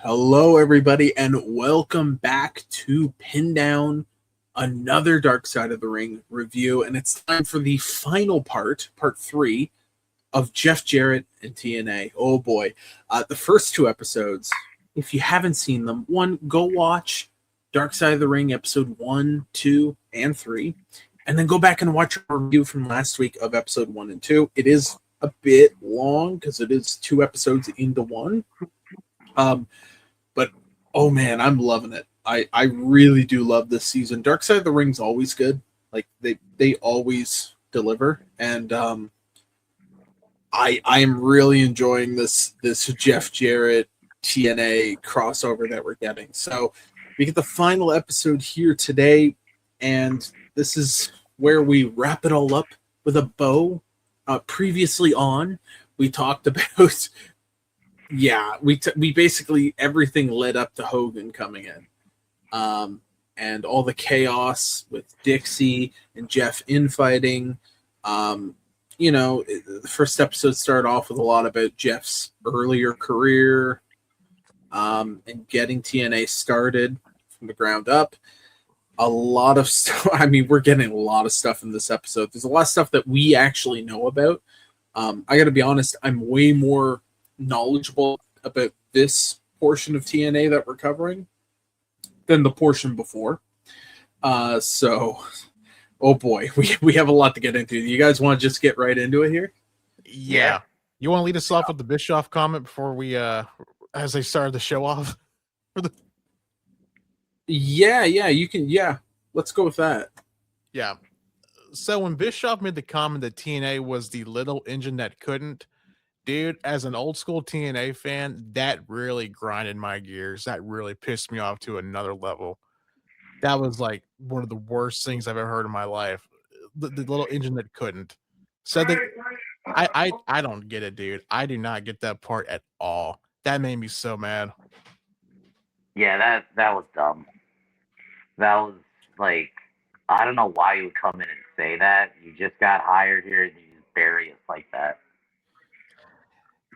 Hello, everybody, and welcome back to Pin Down, another Dark Side of the Ring review. And it's time for the final part 3 of Jeff Jarrett and TNA. Oh boy. The first 2 episodes, if you haven't seen them, one, go watch Dark Side of the Ring episode 1, 2, and 3, and then go back and watch our review from last week of episode 1 and 2. It is a bit long because it is 2 episodes into one. But oh man, I'm loving it. I really do love this season. Dark Side of the Ring's always good. Like they always deliver, and I am really enjoying this Jeff Jarrett TNA crossover that we're getting. So we get the final episode here today, and this is where we wrap it all up with a bow. Previously on, we talked about. Yeah, we basically everything led up to Hogan coming in, and all the chaos with Dixie and Jeff infighting. The first episode started off with a lot about Jeff's earlier career, and getting TNA started from the ground up. A lot of stuff. I mean, we're getting a lot of stuff in this episode. There's a lot of stuff that we actually know about. I got to be honest, I'm way more knowledgeable about this portion of TNA that we're covering than the portion before. So, oh boy, we have a lot to get into. You guys want to just get right into it here? Yeah. You want to lead us off with the Bischoff comment before we, as they started the show off? Yeah, you can. Yeah, let's go with that. Yeah. So when Bischoff made the comment that TNA was the little engine that couldn't, dude, as an old school TNA fan, that really grinded my gears. That really pissed me off to another level. That was like one of the worst things I've ever heard in my life. The little engine that couldn't. So I don't get it, dude. I do not get that part at all. That made me so mad. Yeah, that was dumb. That was like, I don't know why you would come in and say that. You just got hired here and you just bury us like that.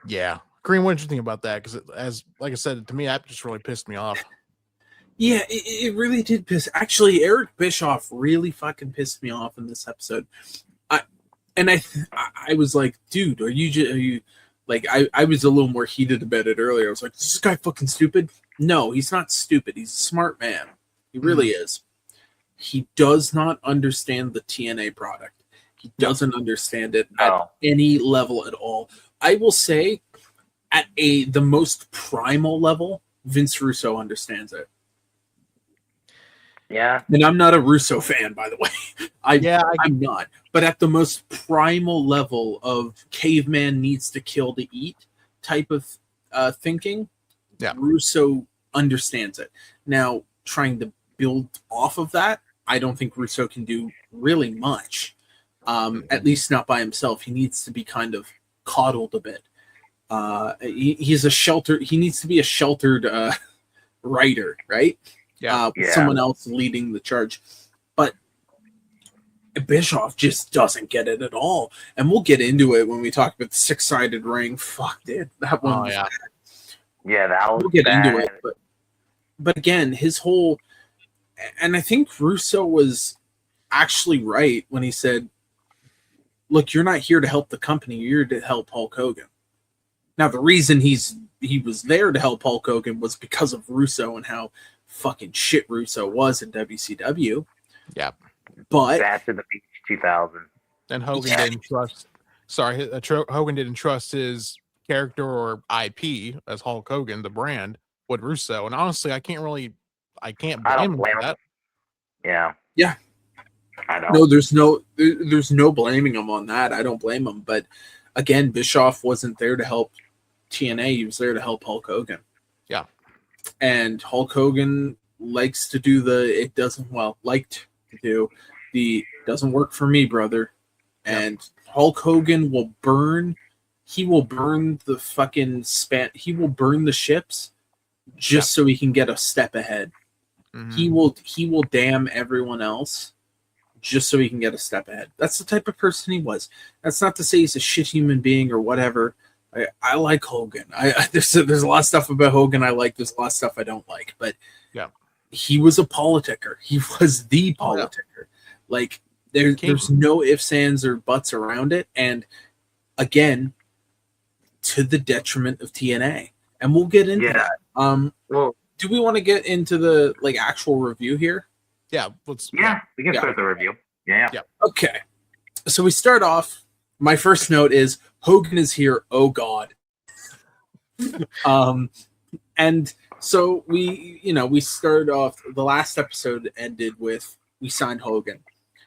Yeah. Green, what did you think about that? Because like I said, to me, that just really pissed me off. Yeah, it really did piss. Actually, Eric Bischoff really fucking pissed me off in this episode. I was like, dude, are you like, I was a little more heated about it earlier. I was like, is this guy fucking stupid? No, he's not stupid. He's a smart man. He really is. He does not understand the TNA product. He doesn't understand it at any level at all. I will say, at the most primal level, Vince Russo understands it. Yeah. And I'm not a Russo fan, by the way. I'm not. But at the most primal level of caveman needs to kill to eat type of thinking, Russo understands it. Now, trying to build off of that, I don't think Russo can do really much. At least not by himself. He needs to be kind of coddled a bit. He's a shelter. He needs to be a sheltered writer, right? Someone else leading the charge. But Bischoff just doesn't get it at all. And we'll get into it when we talk about the 6-sided ring. Fuck, dude. That one was bad. Yeah, that was We'll get bad. into it. But again, his whole... And I think Russo was actually right when he said, look, you're not here to help the company. You're here to help Hulk Hogan. Now, the reason he was there to help Hulk Hogan was because of Russo and how fucking shit Russo was in WCW. Yeah. But after the Beach 2000. And Hogan didn't trust... Sorry, Hogan didn't trust his character or IP as Hulk Hogan, the brand, with Russo. And honestly, I can't blame him for that. Yeah. I don't. No, there's no blaming him on that. I don't blame him. But again, Bischoff wasn't there to help TNA. He was there to help Hulk Hogan. Yeah. And Hulk Hogan likes to do doesn't work for me, brother. And Hulk Hogan will burn the fucking he will burn the ships just so he can get a step ahead. Mm-hmm. He will damn everyone else just so he can get a step ahead. That's the type of person he was. That's not to say he's a shit human being or whatever. I like Hogan. There's a lot of stuff about Hogan I like. There's a lot of stuff I don't like. But yeah, he was a politicker. He was the politicker. Like there's no ifs, ands, or buts around it. And again, to the detriment of TNA. And we'll get into that. Well, do we want to get into the actual review here? Yeah, we can start the review. Yeah. Okay. So we start off. My first note is Hogan is here. Oh God. And so we started off. The last episode ended with we signed Hogan.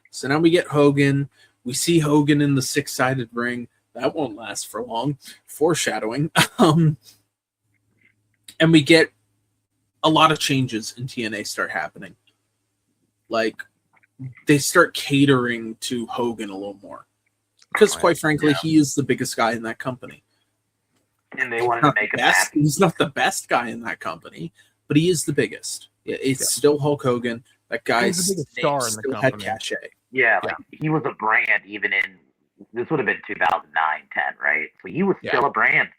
So now we get Hogan. We see Hogan in the 6-sided ring. That won't last for long. Foreshadowing. And we get a lot of changes in TNA start happening. Like they start catering to Hogan a little more. Because quite frankly, he is the biggest guy in that company. And they wanted to make him happy. He's not the best guy in that company, but he is the biggest. It's still Hulk Hogan. That guy's the biggest star in the company. Had cachet. Yeah, he was a brand even in, this would have been 2009, 10, right? So he was still a brand.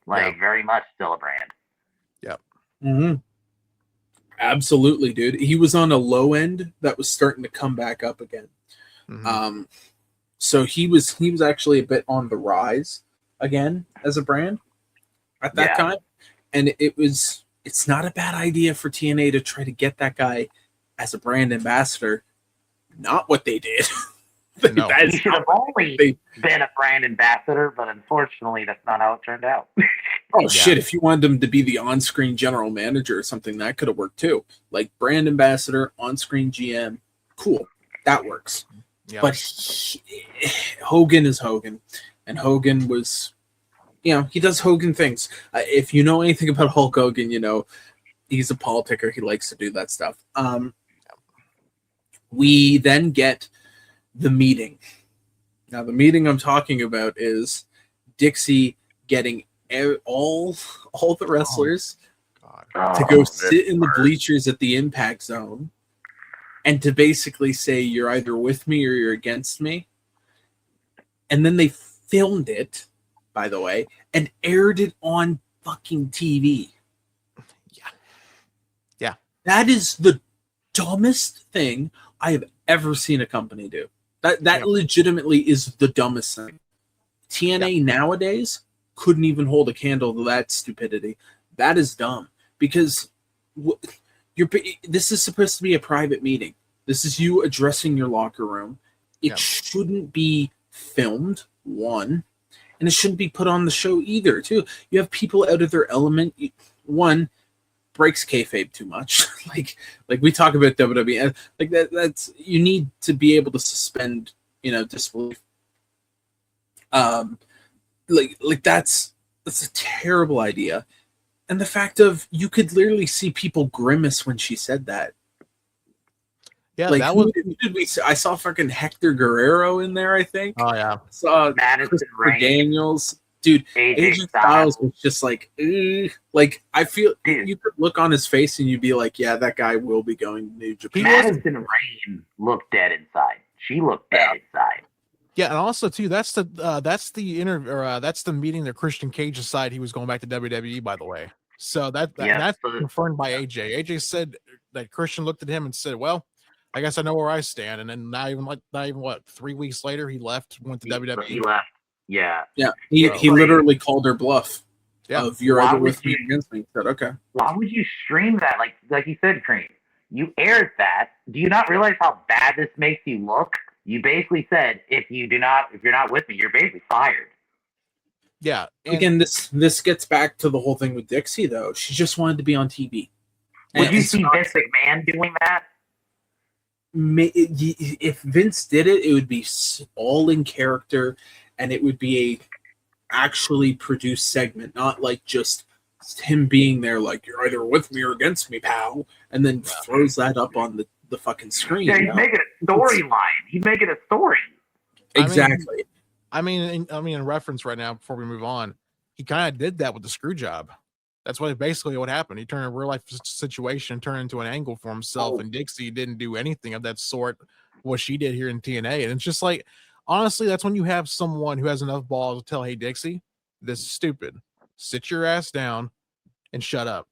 Very much still a brand. Yep. Mm-hmm. Absolutely, dude. He was on a low end that was starting to come back up again. Mm-hmm. So he was actually a bit on the rise again as a brand at that time. And it's not a bad idea for TNA to try to get that guy as a brand ambassador. Not what they did. No. He should have only been a brand ambassador, but unfortunately that's not how it turned out. Shit, if you wanted him to be the on-screen general manager or something, that could have worked too. Like brand ambassador, on-screen GM, cool. That works. Yeah. But Hogan is Hogan. And Hogan was, he does Hogan things. If you know anything about Hulk Hogan, he's a politicker. He likes to do that stuff. We then get the meeting. Now, the meeting I'm talking about is Dixie getting all the wrestlers to go sit in the bleachers at the Impact Zone and to basically say, you're either with me or you're against me. And then they filmed it, by the way, and aired it on fucking TV. Yeah. That is the dumbest thing I have ever seen a company do. That legitimately is the dumbest thing. TNA nowadays couldn't even hold a candle to that stupidity. That is dumb because this is supposed to be a private meeting. This is you addressing your locker room. It shouldn't be filmed, one, and it shouldn't be put on the show either, two. You have people out of their element. One, breaks kayfabe too much. like we talk about WWE, like that's you need to be able to suspend, disbelief. Like that's a terrible idea. And the fact of you could literally see people grimace when she said that. Yeah, like that was. I saw fucking Hector Guerrero in there. I think. Oh yeah. Saw Madison Christopher Daniels. Dude, AJ Styles was just like, like I feel you could look on his face and you'd be like, yeah, that guy will be going to New Japan. Madison Rain looked dead inside. She looked dead inside. Yeah, and also too, that's the interview, that's the meeting that Christian Cage decided he was going back to WWE. By the way, so that's confirmed by AJ. AJ said that Christian looked at him and said, "Well, I guess I know where I stand." And then not even what 3 weeks later, he left, went to WWE. He left. Yeah. He literally called her bluff. Yeah. Of you're either with me or against me. He said, okay. Why would you stream that? Like you said, Cream. You aired that. Do you not realize how bad this makes you look? You basically said if you're not with me, you're basically fired. Yeah. Again, this gets back to the whole thing with Dixie though. She just wanted to be on TV. Would you see Vince McMahon doing that? If Vince did it, it would be all in character. And it would be a actually produced segment, not like just him being there like, you're either with me or against me, pal, and then throws that up on the fucking screen. Yeah, he's making a storyline. He's making a story. Exactly. I mean, in reference right now, before we move on, he kind of did that with the screw job. That's basically what happened. He turned a real life situation, turned into an angle for himself, and Dixie didn't do anything of that sort, what she did here in TNA. And it's just like, honestly, that's when you have someone who has enough balls to tell, hey, Dixie, this is stupid. Sit your ass down and shut up.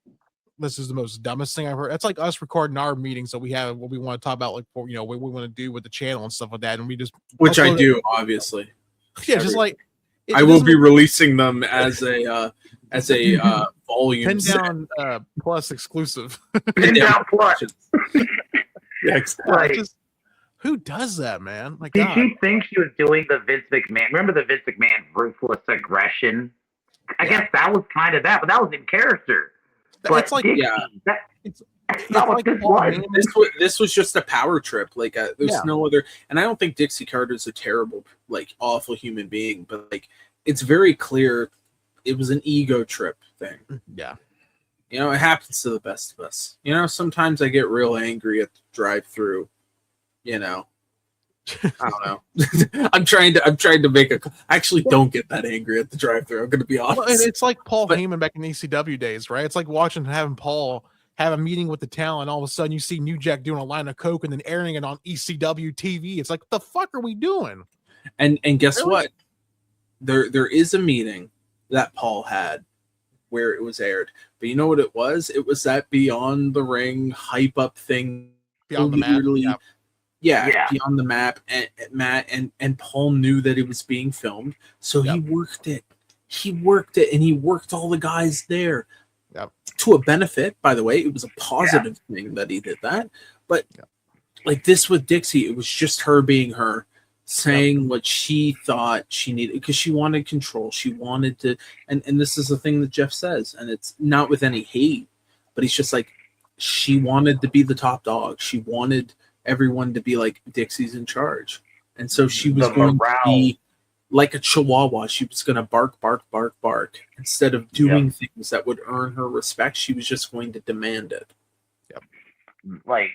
This is the most dumbest thing I've heard. It's like us recording our meetings, so we have what we want to talk about, like, what we want to do with the channel and stuff like that, and we just which I do, obviously. Yeah, just like I will be releasing them as a volume. Pin down plus exclusive. Pin down plus. Yeah, Like, just, who does that, man? Like, did she think she was doing the Vince McMahon? Remember the Vince McMahon ruthless aggression? I guess that was kind of that, but that was in character. It's like, Dixie, it's not what this was. This was just a power trip. Like, there's no other. And I don't think Dixie Carter's a terrible, like, awful human being, but like, it's very clear it was an ego trip thing. Yeah. You know, it happens to the best of us. You know, sometimes I get real angry at the drive-through. You know, I don't know. I'm trying to make I actually don't get that angry at the drive-thru. I'm going to be honest. Well, it's like Paul Heyman back in ECW days, right? It's like having Paul have a meeting with the talent. All of a sudden, you see New Jack doing a line of coke and then airing it on ECW TV. It's like, what the fuck are we doing? And guess what? There is a meeting that Paul had where it was aired, but you know what it was? It was that Beyond the Ring hype up thing. Beyond the map. Yeah, Beyond the map, and Paul knew that it was being filmed, so he worked it. He worked it, and he worked all the guys there. Yep. To a benefit, by the way. It was a positive thing that he did that. But like this with Dixie, it was just her being her, saying what she thought she needed, because she wanted control. She wanted to, and this is the thing that Jeff says, and it's not with any hate, but he's just like, she wanted to be the top dog. She wanted everyone to be like, Dixie's in charge. And so she was going to be like a chihuahua. She was going to bark, bark, bark, bark. Instead of doing things that would earn her respect, she was just going to demand it. Yep. Like,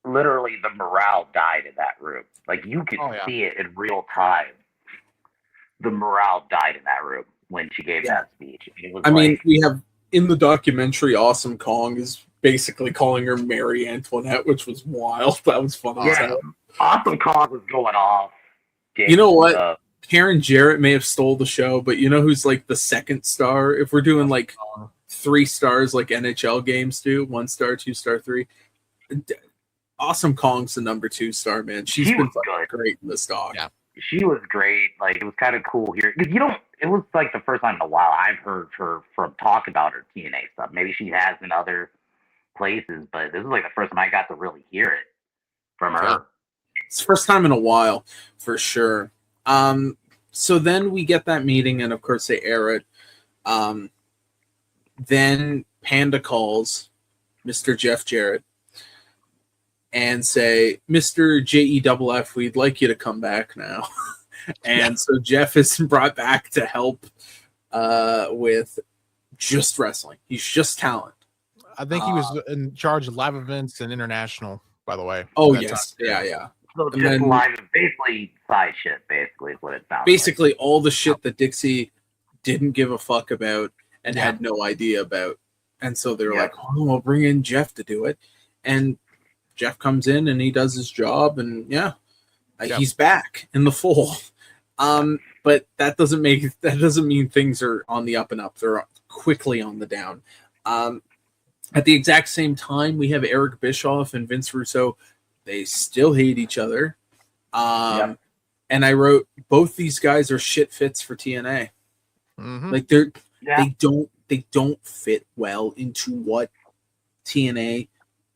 literally the morale died in that room. Like, you could see it in real time. The morale died in that room when she gave that speech. It was mean, we have in the documentary, Awesome Kong is basically calling her Mary Antoinette, which was wild. That was fun. Yeah, Awesome Kong was going off. You know what? Karen Jarrett may have stole the show, but you know who's like the second star? If we're doing like 3 stars like NHL games do, 1 star, 2 star, 3. Awesome Kong's the number 2 star, man. She's been great in this dog. Yeah. She was great. Like, it was kind of cool here. It was like the first time in a while I've heard her from talk about her TNA stuff. Maybe she has in other places, but this is like the first time I got to really hear it from her. It's the first time in a while, for sure. So then we get that meeting, and of course they air it. Then Panda calls Mr. Jeff Jarrett and say, Mr. JEFF, we'd like you to come back now. And so Jeff is brought back to help with just wrestling. He's just talent. I think he was in charge of live events and international, by the way. Oh, yes. Yeah. So just live, basically side shit, basically, is what it sounds basically like. All the shit that Dixie didn't give a fuck about and had no idea about. And so they're like, oh, we'll bring in Jeff to do it. And Jeff comes in and he does his job, and he's back in the fold. But that doesn't mean things are on the up and up. They're quickly on the down. At the exact same time, we have Eric Bischoff and Vince Russo. They still hate each other. And I wrote, both these guys are shit fits for TNA. Mm-hmm. Like they don't fit well into what TNA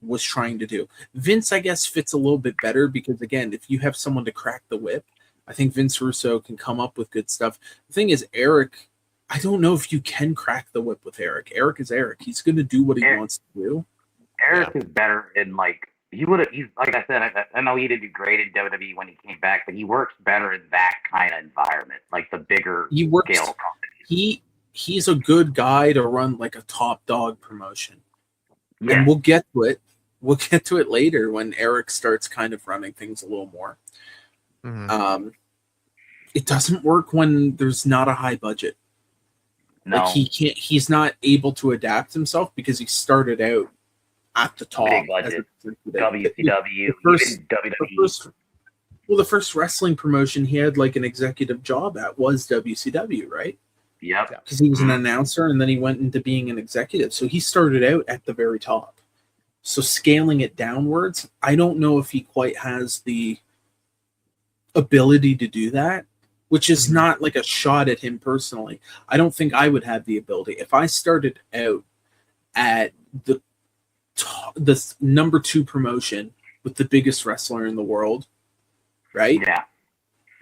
was trying to do. Vince, I guess, fits a little bit better because, again, if you have someone to crack the whip, I think Vince Russo can come up with good stuff. The thing is, Eric, I don't know if you can crack the whip with Eric. Eric is Eric. He's going to do what he wants to do. Eric is better in, like, he's like I said, I know he didn't do great in WWE when he came back, but he works better in that kind of environment, like the bigger scale companies. He's a good guy to run like a top dog promotion. Yeah. And we'll get to it. We'll get to it later when Eric starts kind of running things a little more. Mm-hmm. It doesn't work when there's not a high budget. No. Like he's not able to adapt himself because he started out at the top. Big budget. WCW, WWE. The first wrestling promotion he had like an executive job at was WCW, right? Yep. because he was an announcer and then he went into being an executive. So he started out at the very top. So scaling it downwards, I don't know if he quite has the ability to do that, which is not like a shot at him personally. I don't think I would have the ability. If I started out at the number 2 promotion with the biggest wrestler in the world, right? Yeah.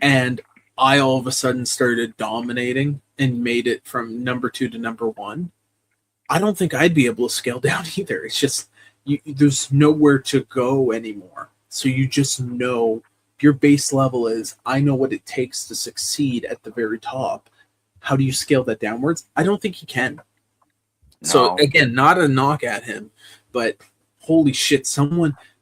And I all of a sudden started dominating and made it from number 2 to number 1, I don't think I'd be able to scale down either. It's just there's nowhere to go anymore. So you just know your base level is, I know what it takes to succeed at the very top. How do you scale that downwards? I don't think he can. No. So again, not a knock at him, but holy shit,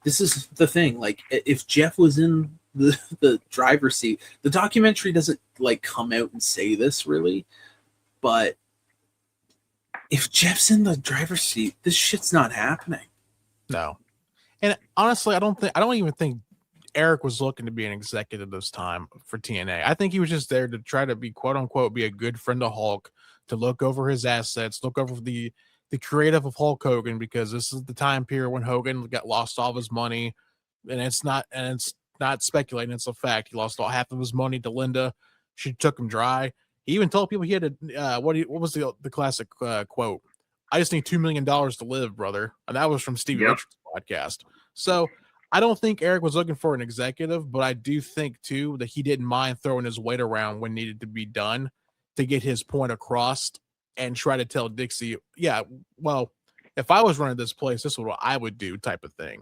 this is the thing. Like, if Jeff was in the driver's seat, the documentary doesn't like come out and say this really, but if Jeff's in the driver's seat, this shit's not happening. No. And honestly, I don't even think Eric was looking to be an executive this time for TNA. I think he was just there to try to be, quote unquote, be a good friend of Hulk, to look over his assets, look over the creative of Hulk Hogan, because this is the time period when Hogan got lost all of his money, and it's not speculating, it's a fact. He lost half of his money to Linda. She took him dry. He even told people he had a what was the classic quote? I just need $2 million to live, brother. And that was from Stevie Richards' podcast. So I don't think Eric was looking for an executive, but I do think too that he didn't mind throwing his weight around when needed to be done to get his point across and try to tell Dixie, yeah, well, if I was running this place, this is what I would do, type of thing.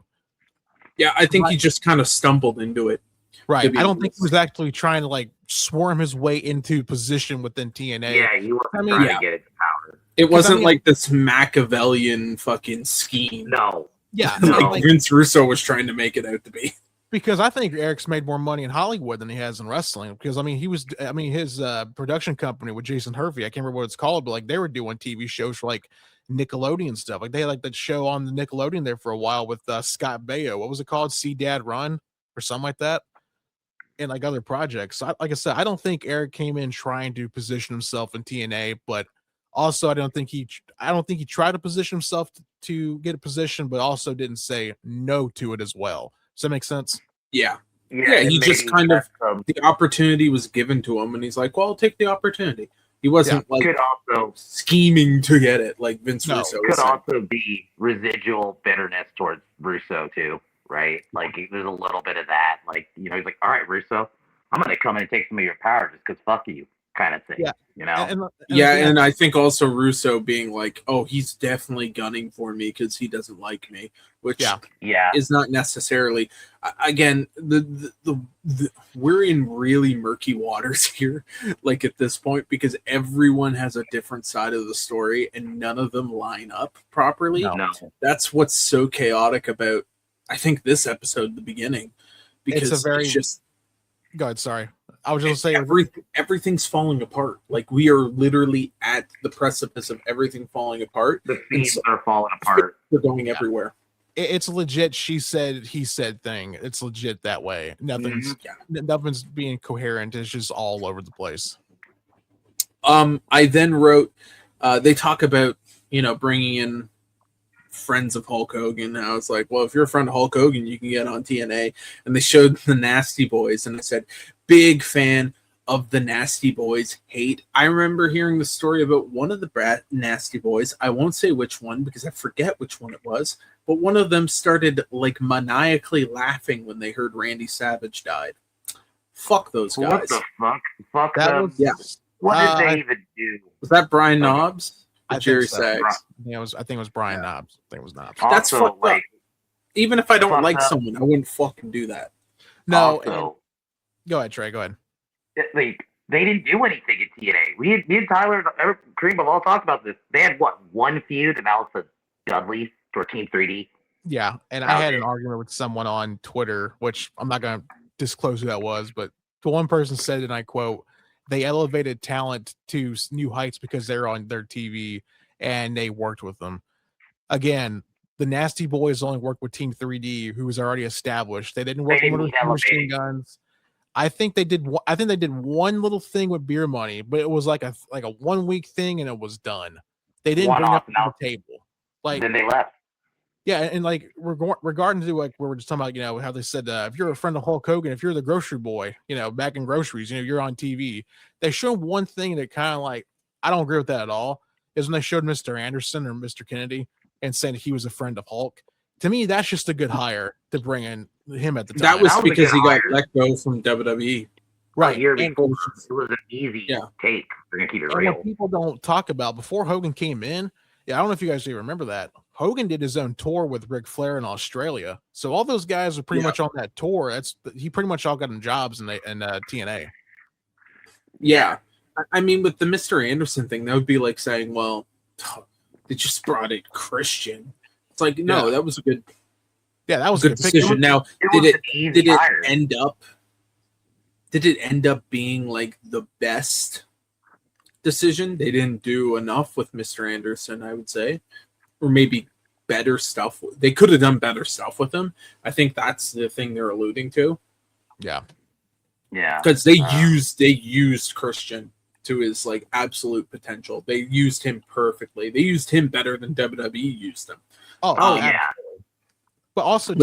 Yeah, I think he just kind of stumbled into it. Right. I don't think he was actually trying to like swarm his way into position within TNA. Yeah, he was trying to get it to power. It wasn't like this Machiavellian fucking scheme. No. Yeah. Like Vince Russo was trying to make it out to be. Because I think Eric's made more money in Hollywood than he has in wrestling. Because his production company with Jason Hervey, I can't remember what it's called, but like they were doing TV shows for like Nickelodeon stuff. Like they had like that show on the Nickelodeon there for a while with Scott Baio. What was it called? See Dad Run or something like that. And like other projects. So like I said, I don't think Eric came in trying to position himself in TNA, but also I don't think he tried to position himself to get a position, but also didn't say no to it as well. Does that make sense? Yeah. He just kind of the opportunity was given to him, and he's like, "Well, I'll take the opportunity." He wasn't like could also scheming to get it like Vince Russo. Could also be residual bitterness towards Russo too, right? Like there's a little bit of that. Like he's like, "All right, Russo, I'm gonna come in and take some of your power just because fuck you," kind of thing. Yeah. And I think also Russo being like, "Oh, he's definitely gunning for me because he doesn't like me," which is not necessarily. Again, the we're in really murky waters here, like at this point, because everyone has a different side of the story and none of them line up properly. No. That's what's so chaotic about, I think, this episode, the beginning, because it's just. Go ahead, sorry. I was just saying everything's falling apart. Like we are literally at the precipice of everything falling apart. The themes are falling apart. They're going everywhere. It's legit. She said, he said thing. It's legit that way. Nothing's being coherent. It's just all over the place. I then wrote. They talk about bringing in friends of Hulk Hogan. And I was like, well, if you're a friend of Hulk Hogan, you can get on TNA. And they showed the Nasty Boys, and I said, big fan of the Nasty Boys. Hate. I remember hearing the story about one of the Nasty Boys. I won't say which one because I forget which one it was. But one of them started like maniacally laughing when they heard Randy Savage died. Fuck those guys. What the fuck? Fuck that them. What did they even do? Was that Brian Knobs? Jerry Sags. I think it was Brian Knobs. I think it was Knobs. That's fucked up. Even if I don't like someone, I wouldn't fucking do that. No. Go ahead, Trey. Go ahead. They didn't do anything in TNA. Me and Tyler, Kareem have all talked about this. They had one feud, and that was the Dudleys or Team 3D. Yeah, and I had an argument with someone on Twitter, which I'm not going to disclose who that was, but one person said, and I quote, they elevated talent to new heights because they're on their TV and they worked with them. Again, the Nasty Boys only worked with Team 3D, who was already established. They didn't work with Machine Guns. I think they did one little thing with beer money, but it was like a 1 week thing and it was done. They didn't bring up to the table. Like then they left. Yeah, and like regarding to like we were just talking about, how they said if you're a friend of Hulk Hogan, if you're the grocery boy, back in groceries, you're on TV. They showed one thing that kind of like I don't agree with that at all. Is when they showed Mr. Anderson or Mr. Kennedy and said he was a friend of Hulk. To me, that's just a good hire to bring in him at the time. That was because he got let go from WWE. Right. A year before, it was an easy take. We're going to keep it real. What people don't talk about, before Hogan came in, I don't know if you guys even remember that, Hogan did his own tour with Ric Flair in Australia. So all those guys are pretty much on that tour. He pretty much all got them jobs in TNA. Yeah. I mean, with the Mr. Anderson thing, that would be like saying, well, they just brought in Christian. It's like, no, that was a good that was a good decision. Now, did it end up being like the best decision? They didn't do enough with Mr. Anderson, I would say. Or maybe better stuff. They could have done better stuff with him. I think that's the thing they're alluding to. Yeah. Yeah. Because they used Christian to his like absolute potential. They used him perfectly. They used him better than WWE used him. Oh yeah. Absolutely. But also,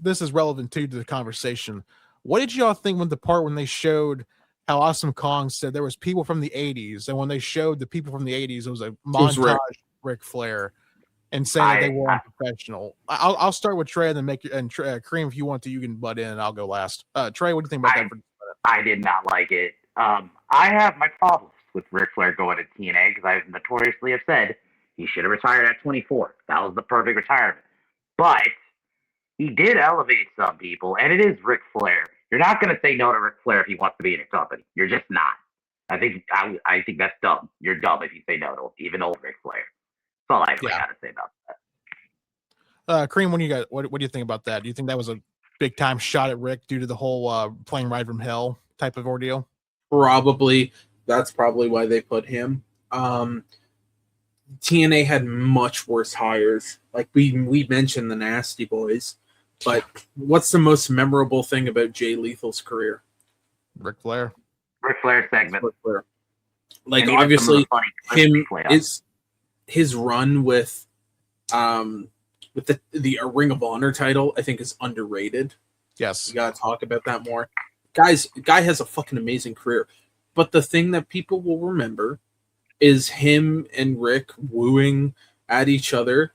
this is relevant too to the conversation. What did y'all think when they showed how Awesome Kong said there was people from the 80s, and when they showed the people from the 80s, it was a montage Ric Flair and saying they were unprofessional. I'll start with Trey and then Kareem, if you want to, you can butt in and I'll go last. Trey, what do you think about that? I did not like it. I have my problems with Ric Flair going to TNA because I notoriously have said he should have retired at 24. That was the perfect retirement. But he did elevate some people, and it is Ric Flair. You're not going to say no to Ric Flair if he wants to be in a company. You're just not. I think that's dumb. You're dumb if you say no to even old Ric Flair. That's all I really got to say about that. Kareem, what do you think about that? Do you think that was a big time shot at Rick due to the whole playing Ride from Hell type of ordeal? Probably. That's probably why they put him. TNA had much worse hires. Like we mentioned the Nasty Boys, but what's the most memorable thing about Jay Lethal's career? Ric Flair segment. Ric Flair. Like obviously his run with the Ring of Honor title, I think, is underrated. Yes. You gotta talk about that more. Guy has a fucking amazing career. But the thing that people will remember is him and Rick wooing at each other.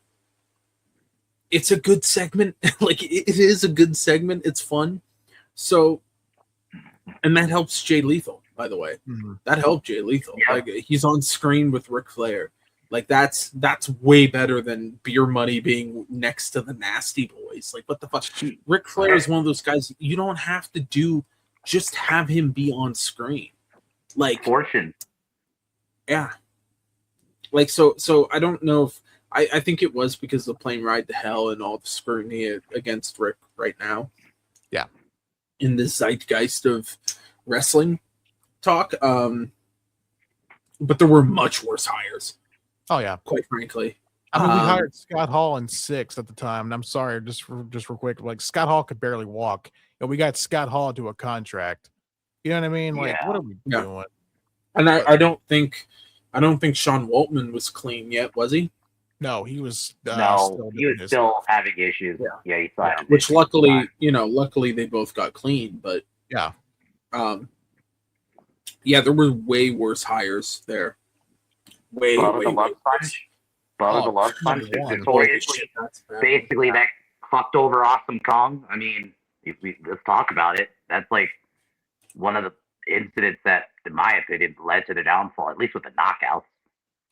It's a good segment. Like, it is a good segment. It's fun. So, and that helps Jay Lethal, by the way. Mm-hmm. That helped Jay Lethal. Yeah. Like, he's on screen with Ric Flair. Like, that's way better than Beer Money being next to the Nasty Boys. Like, what the fuck? Ric Flair is one of those guys you don't have to do. Just have him be on screen. Like, fortune. Yeah. Like, so I don't know if I think it was because of the plane ride to hell and all the scrutiny against Rick right now. Yeah. In the zeitgeist of wrestling talk. But there were much worse hires. Oh yeah. Quite frankly. I mean, we hired Scott Hall in 6 at the time, and I'm sorry, just real quick, like Scott Hall could barely walk, and we got Scott Hall to a contract. You know what I mean? Like, what are we doing? And I don't think Sean Waltman was clean yet, was he? No, he was. He was still having issues. Yeah, he thought. Which luckily they both got clean, but yeah, there were way worse hires there. Way the Love Sponge. Bubba the Love Sponge. Notoriously, basically that fucked over Awesome Kong. I mean, let's talk about it. That's like one of the incidents that, in my opinion, led to the downfall, at least with the knockouts.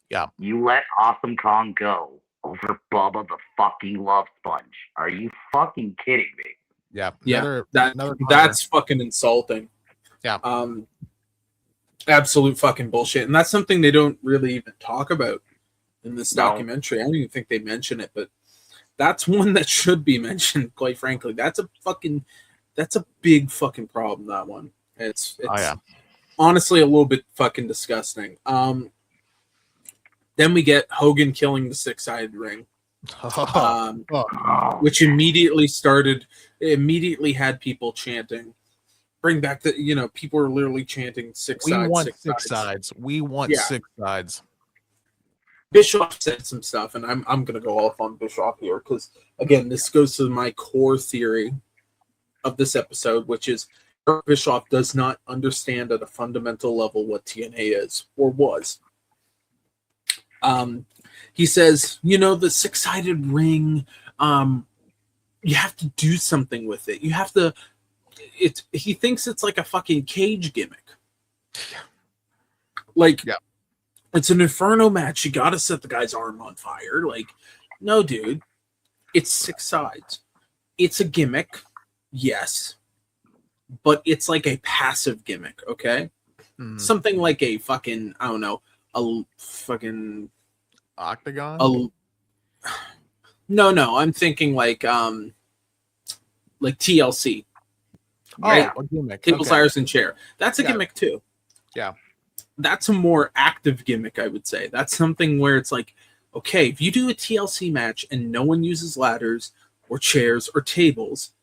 Yeah. You let Awesome Kong go over Bubba the fucking Love Sponge. Are you fucking kidding me? Yeah. That's fucking insulting. Yeah. Absolute fucking bullshit. And that's something they don't really even talk about in this documentary. I don't even think they mention it, but that's one that should be mentioned, quite frankly. That's a big fucking problem, that one. It's honestly a little bit fucking disgusting. Then we get Hogan killing the 6-sided ring, which immediately had people chanting, bring back the, people are literally chanting six We sides. want six sides. We want Yeah. 6 sides. Bischoff said some stuff, and I'm gonna go off on Bischoff here because again, this goes to my core theory of this episode, which is Bischoff does not understand at a fundamental level what TNA is or was. He says, the 6-sided ring, you have to do something with it. You have to. He thinks it's like a fucking cage gimmick. Like, yeah. It's an Inferno match. You got to set the guy's arm on fire. Like, no, dude. It's 6 sides. It's a gimmick, yes, but it's like a passive gimmick, okay? Mm. Something like a fucking, I don't know, a fucking octagon. No. I'm thinking like TLC. Right? Oh, a gimmick. Tables, Ladders, and Chair. That's a gimmick too. Yeah. That's a more active gimmick, I would say. That's something where it's like, okay, if you do a TLC match and no one uses ladders or chairs or tables,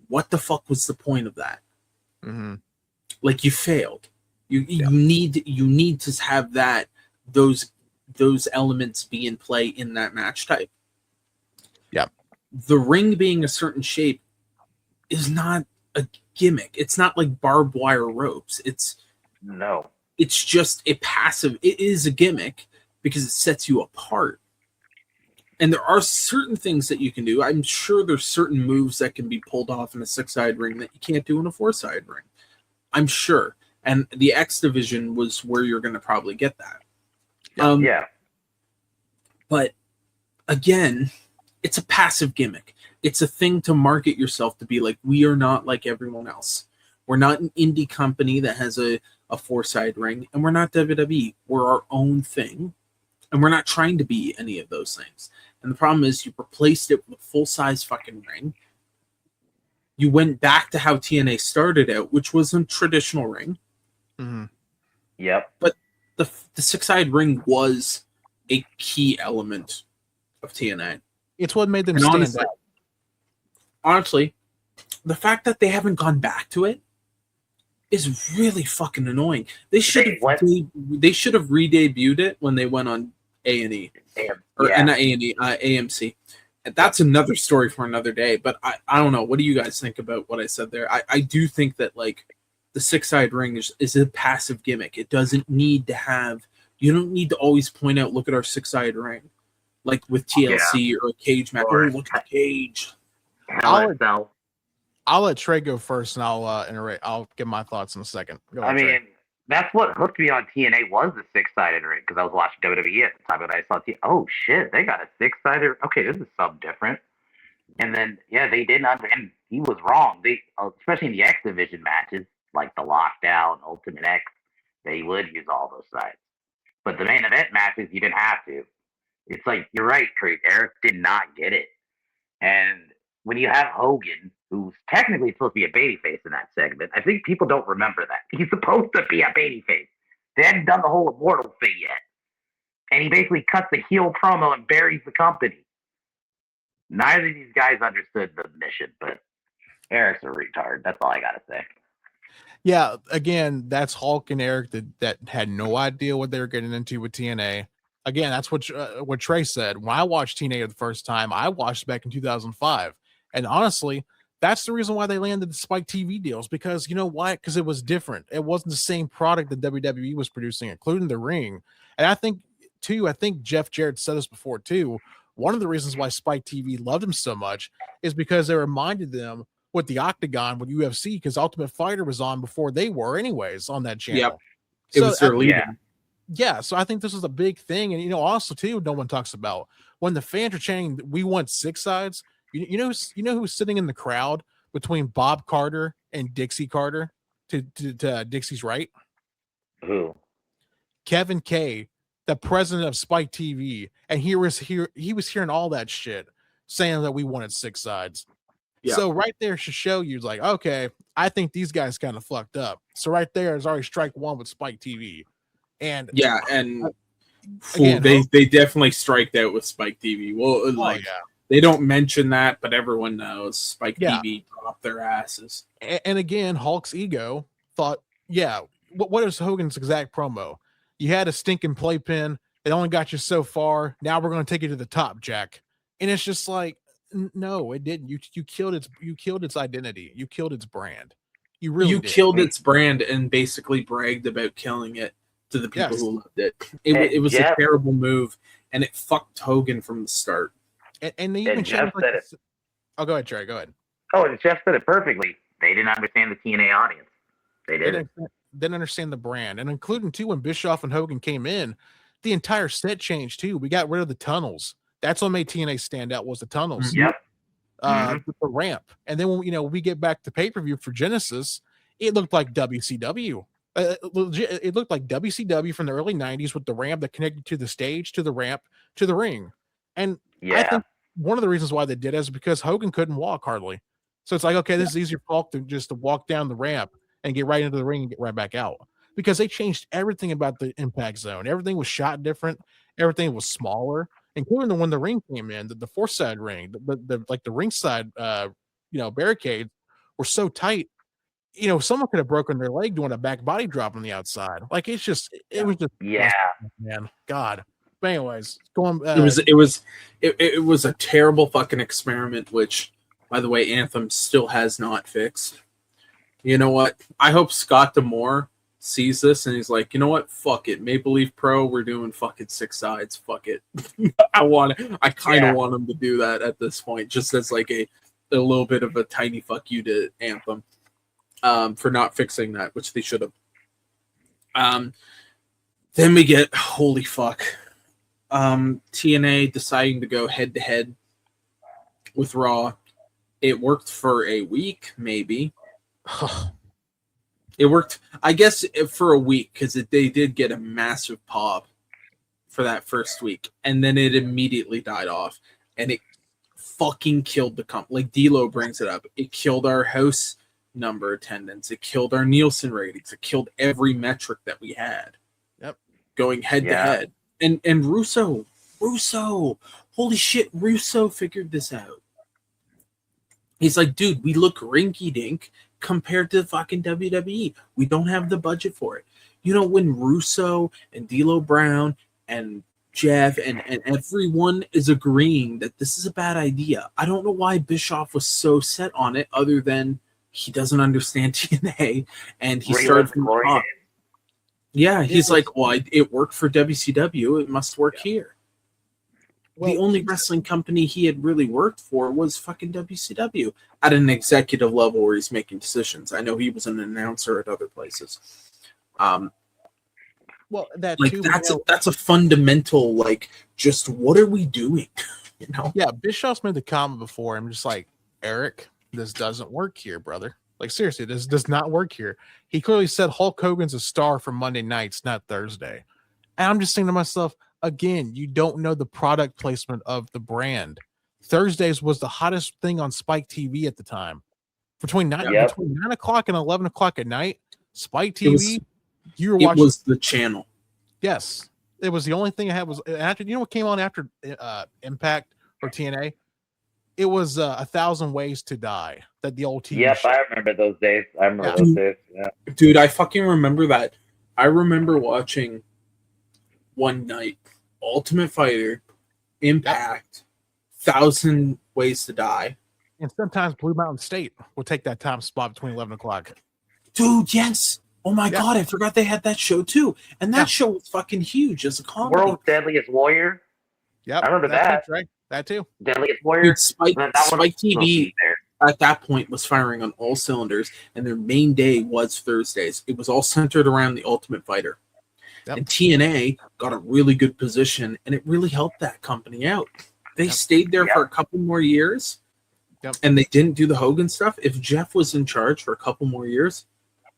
what the fuck was the point of that? Mm-hmm. Like, you failed. You need to have those elements be in play in that match type. Yeah. The ring being a certain shape is not a gimmick. It's not like barbed wire ropes. It's just a passive. It is a gimmick because it sets you apart. And there are certain things that you can do. I'm sure there's certain moves that can be pulled off in a 6-side ring that you can't do in a 4-side ring. I'm sure. And the X division was where you're going to probably get that. But again, it's a passive gimmick. It's a thing to market yourself to be like, we are not like everyone else. We're not an indie company that has a 4-side ring, and we're not WWE. We're our own thing, and we're not trying to be any of those things. And the problem is you replaced it with a full-size fucking ring. You went back to how TNA started out, which was a traditional ring. Mm-hmm. Yep. But the 6-side ring was a key element of TNA. It's what made them stand out. Honestly, the fact that they haven't gone back to it is really fucking annoying. They should have re-debuted it when they went on A&E. Not A&E, AMC. And that's another story for another day. But I don't know. What do you guys think about what I said there? I do think that like the 6-side ring is a passive gimmick. It doesn't need to have. You don't need to always point out, look at our 6-side ring, like with TLC or a cage match. Oh, look at the cage. I'll let Trey go first, and I'll give my thoughts in a second. Go ahead, Trey. That's what hooked me on TNA was the 6-sided ring, because I was watching WWE at the time, and I saw oh shit, they got a 6-sided. Okay, this is something different. And then they didn't, and he was wrong. They, especially in the X division matches, like the Lockdown, Ultimate X, they would use all those sides. But the main event matches, you didn't have to. It's like, you're right, Trey. Eric did not get it. And when you have Hogan, who's technically supposed to be a babyface in that segment, I think people don't remember that. He's supposed to be a babyface. They hadn't done the whole Immortal thing yet. And he basically cuts the heel promo and buries the company. Neither of these guys understood the mission, but Eric's a retard. That's all I got to say. Yeah, again, that's Hulk and Eric that had no idea what they were getting into with TNA. Again, that's what Trey said. When I watched TNA the first time, I watched it back in 2005. And honestly, that's the reason why they landed the Spike TV deals, because you know why? Because it was different. It wasn't the same product that WWE was producing, including the ring. And I think Jeff Jarrett said this before too. One of the reasons why Spike TV loved him so much is because they reminded them with the Octagon, with UFC, because Ultimate Fighter was on before they were anyways on that channel. Yep. It was their lead. Yeah, so I think this is a big thing. And, also, too, no one talks about when the fans are chanting, we want 6 sides. You know who's sitting in the crowd between Bob Carter and Dixie Carter to Dixie's right? Who? Kevin Kay, the president of Spike TV. And he was hearing all that shit saying that we wanted 6 sides. Yeah. So right there should show you, like, okay, I think these guys kind of fucked up. So right there is already strike one with Spike TV. And again, they definitely striked out with Spike TV. Well, They don't mention that, but everyone knows Spike Yeah. TV dropped their asses. And again, Hulk's ego thought, yeah, what is Hogan's exact promo? You had a stinking playpen. It only got you so far. Now we're going to take you to the top, Jack. And it's just like, no, it didn't. You killed its identity. You killed its brand. You really did. Killed its brand and basically bragged about killing it to the people who loved it. It was a terrible move, and it fucked Hogan from the start. And they even Jeff changed, said it. Oh, go ahead, Trey. Go ahead. Oh, and Jeff said it perfectly. They didn't understand the TNA audience. They didn't. Didn't understand the brand, and including too when Bischoff and Hogan came in, the entire set changed too. We got rid of the tunnels. That's what made TNA stand out, was the tunnels. Yep. With the ramp. And then when we get back to pay-per-view for Genesis, it looked like WCW. It looked like WCW from the early 90s with the ramp that connected to the stage, to the ramp, to the ring. And I think one of the reasons why they did it is because Hogan couldn't walk hardly. So it's like, okay, this is easier for Hulk than just to walk down the ramp and get right into the ring and get right back out. Because they changed everything about the Impact Zone. Everything was shot different. Everything was smaller, including when the ring came in, the four-side ring, the ringside, barricades were so tight. Someone could have broken their leg doing a back body drop on the outside. Like it was just man, God. But anyways, going. It was a terrible fucking experiment, which, by the way, Anthem still has not fixed. You know what? I hope Scott D'Amore sees this and he's like, you know what? Fuck it. Maple Leaf Pro, we're doing fucking 6 sides. Fuck it. I kind of want him to do that at this point, just as like a little bit of a tiny fuck you to Anthem for not fixing that, which they should have. Then we get, holy fuck, TNA deciding to go head to head with Raw. It worked for a week, maybe. It worked, I guess, for a week because they did get a massive pop for that first week, and then it immediately died off, and it fucking killed the company. Like D'Lo brings it up, it killed our house number attendance, it killed our Nielsen ratings, it killed every metric that we had. Yep, going head to head, and Russo, holy shit, Russo figured this out. He's like, dude, we look rinky dink compared to fucking WWE. We don't have the budget for it. When Russo and D'Lo Brown and Jeff and everyone is agreeing that this is a bad idea, I don't know why Bischoff was so set on it, other than he doesn't understand TNA, and he started from the top. Yeah, he's like, well, it worked for WCW. It must work here. Well, the only wrestling company he had really worked for was fucking WCW at an executive level where he's making decisions. I know he was an announcer at other places. Well, that's a fundamental, just what are we doing? Yeah, Bischoff's made the comment before. I'm just like, Eric, this doesn't work here, brother. Like, seriously, this does not work here. He clearly said Hulk Hogan's a star for Monday nights, not Thursday. And I'm just saying to myself, again, you don't know the product placement of the brand. Thursdays was the hottest thing on Spike TV at the time. Between 9 o'clock and 11 o'clock at night, Spike TV, you were watching. It was the channel. Yes. It was the only thing I had was after, what came on after Impact or TNA? It was 1,000 Ways to Die. That the old TV show. I remember those days. Those days. Yeah. Dude, I fucking remember that. I remember watching one night Ultimate Fighter, Impact, 1,000 Ways to Die. And sometimes Blue Mountain State will take that time spot between 11 o'clock. Dude, yes. Oh my God, I forgot they had that show too. And that show was fucking huge as a comedy. World's Deadliest Warrior. Yep. I remember that. Right. That too. Deadliest Warrior. Dude, Spike TV at that point was firing on all cylinders, and their main day was Thursdays. It was all centered around the Ultimate Fighter. Yep. And TNA got a really good position, and it really helped that company out. They stayed there for a couple more years, and they didn't do the Hogan stuff. If Jeff was in charge for a couple more years,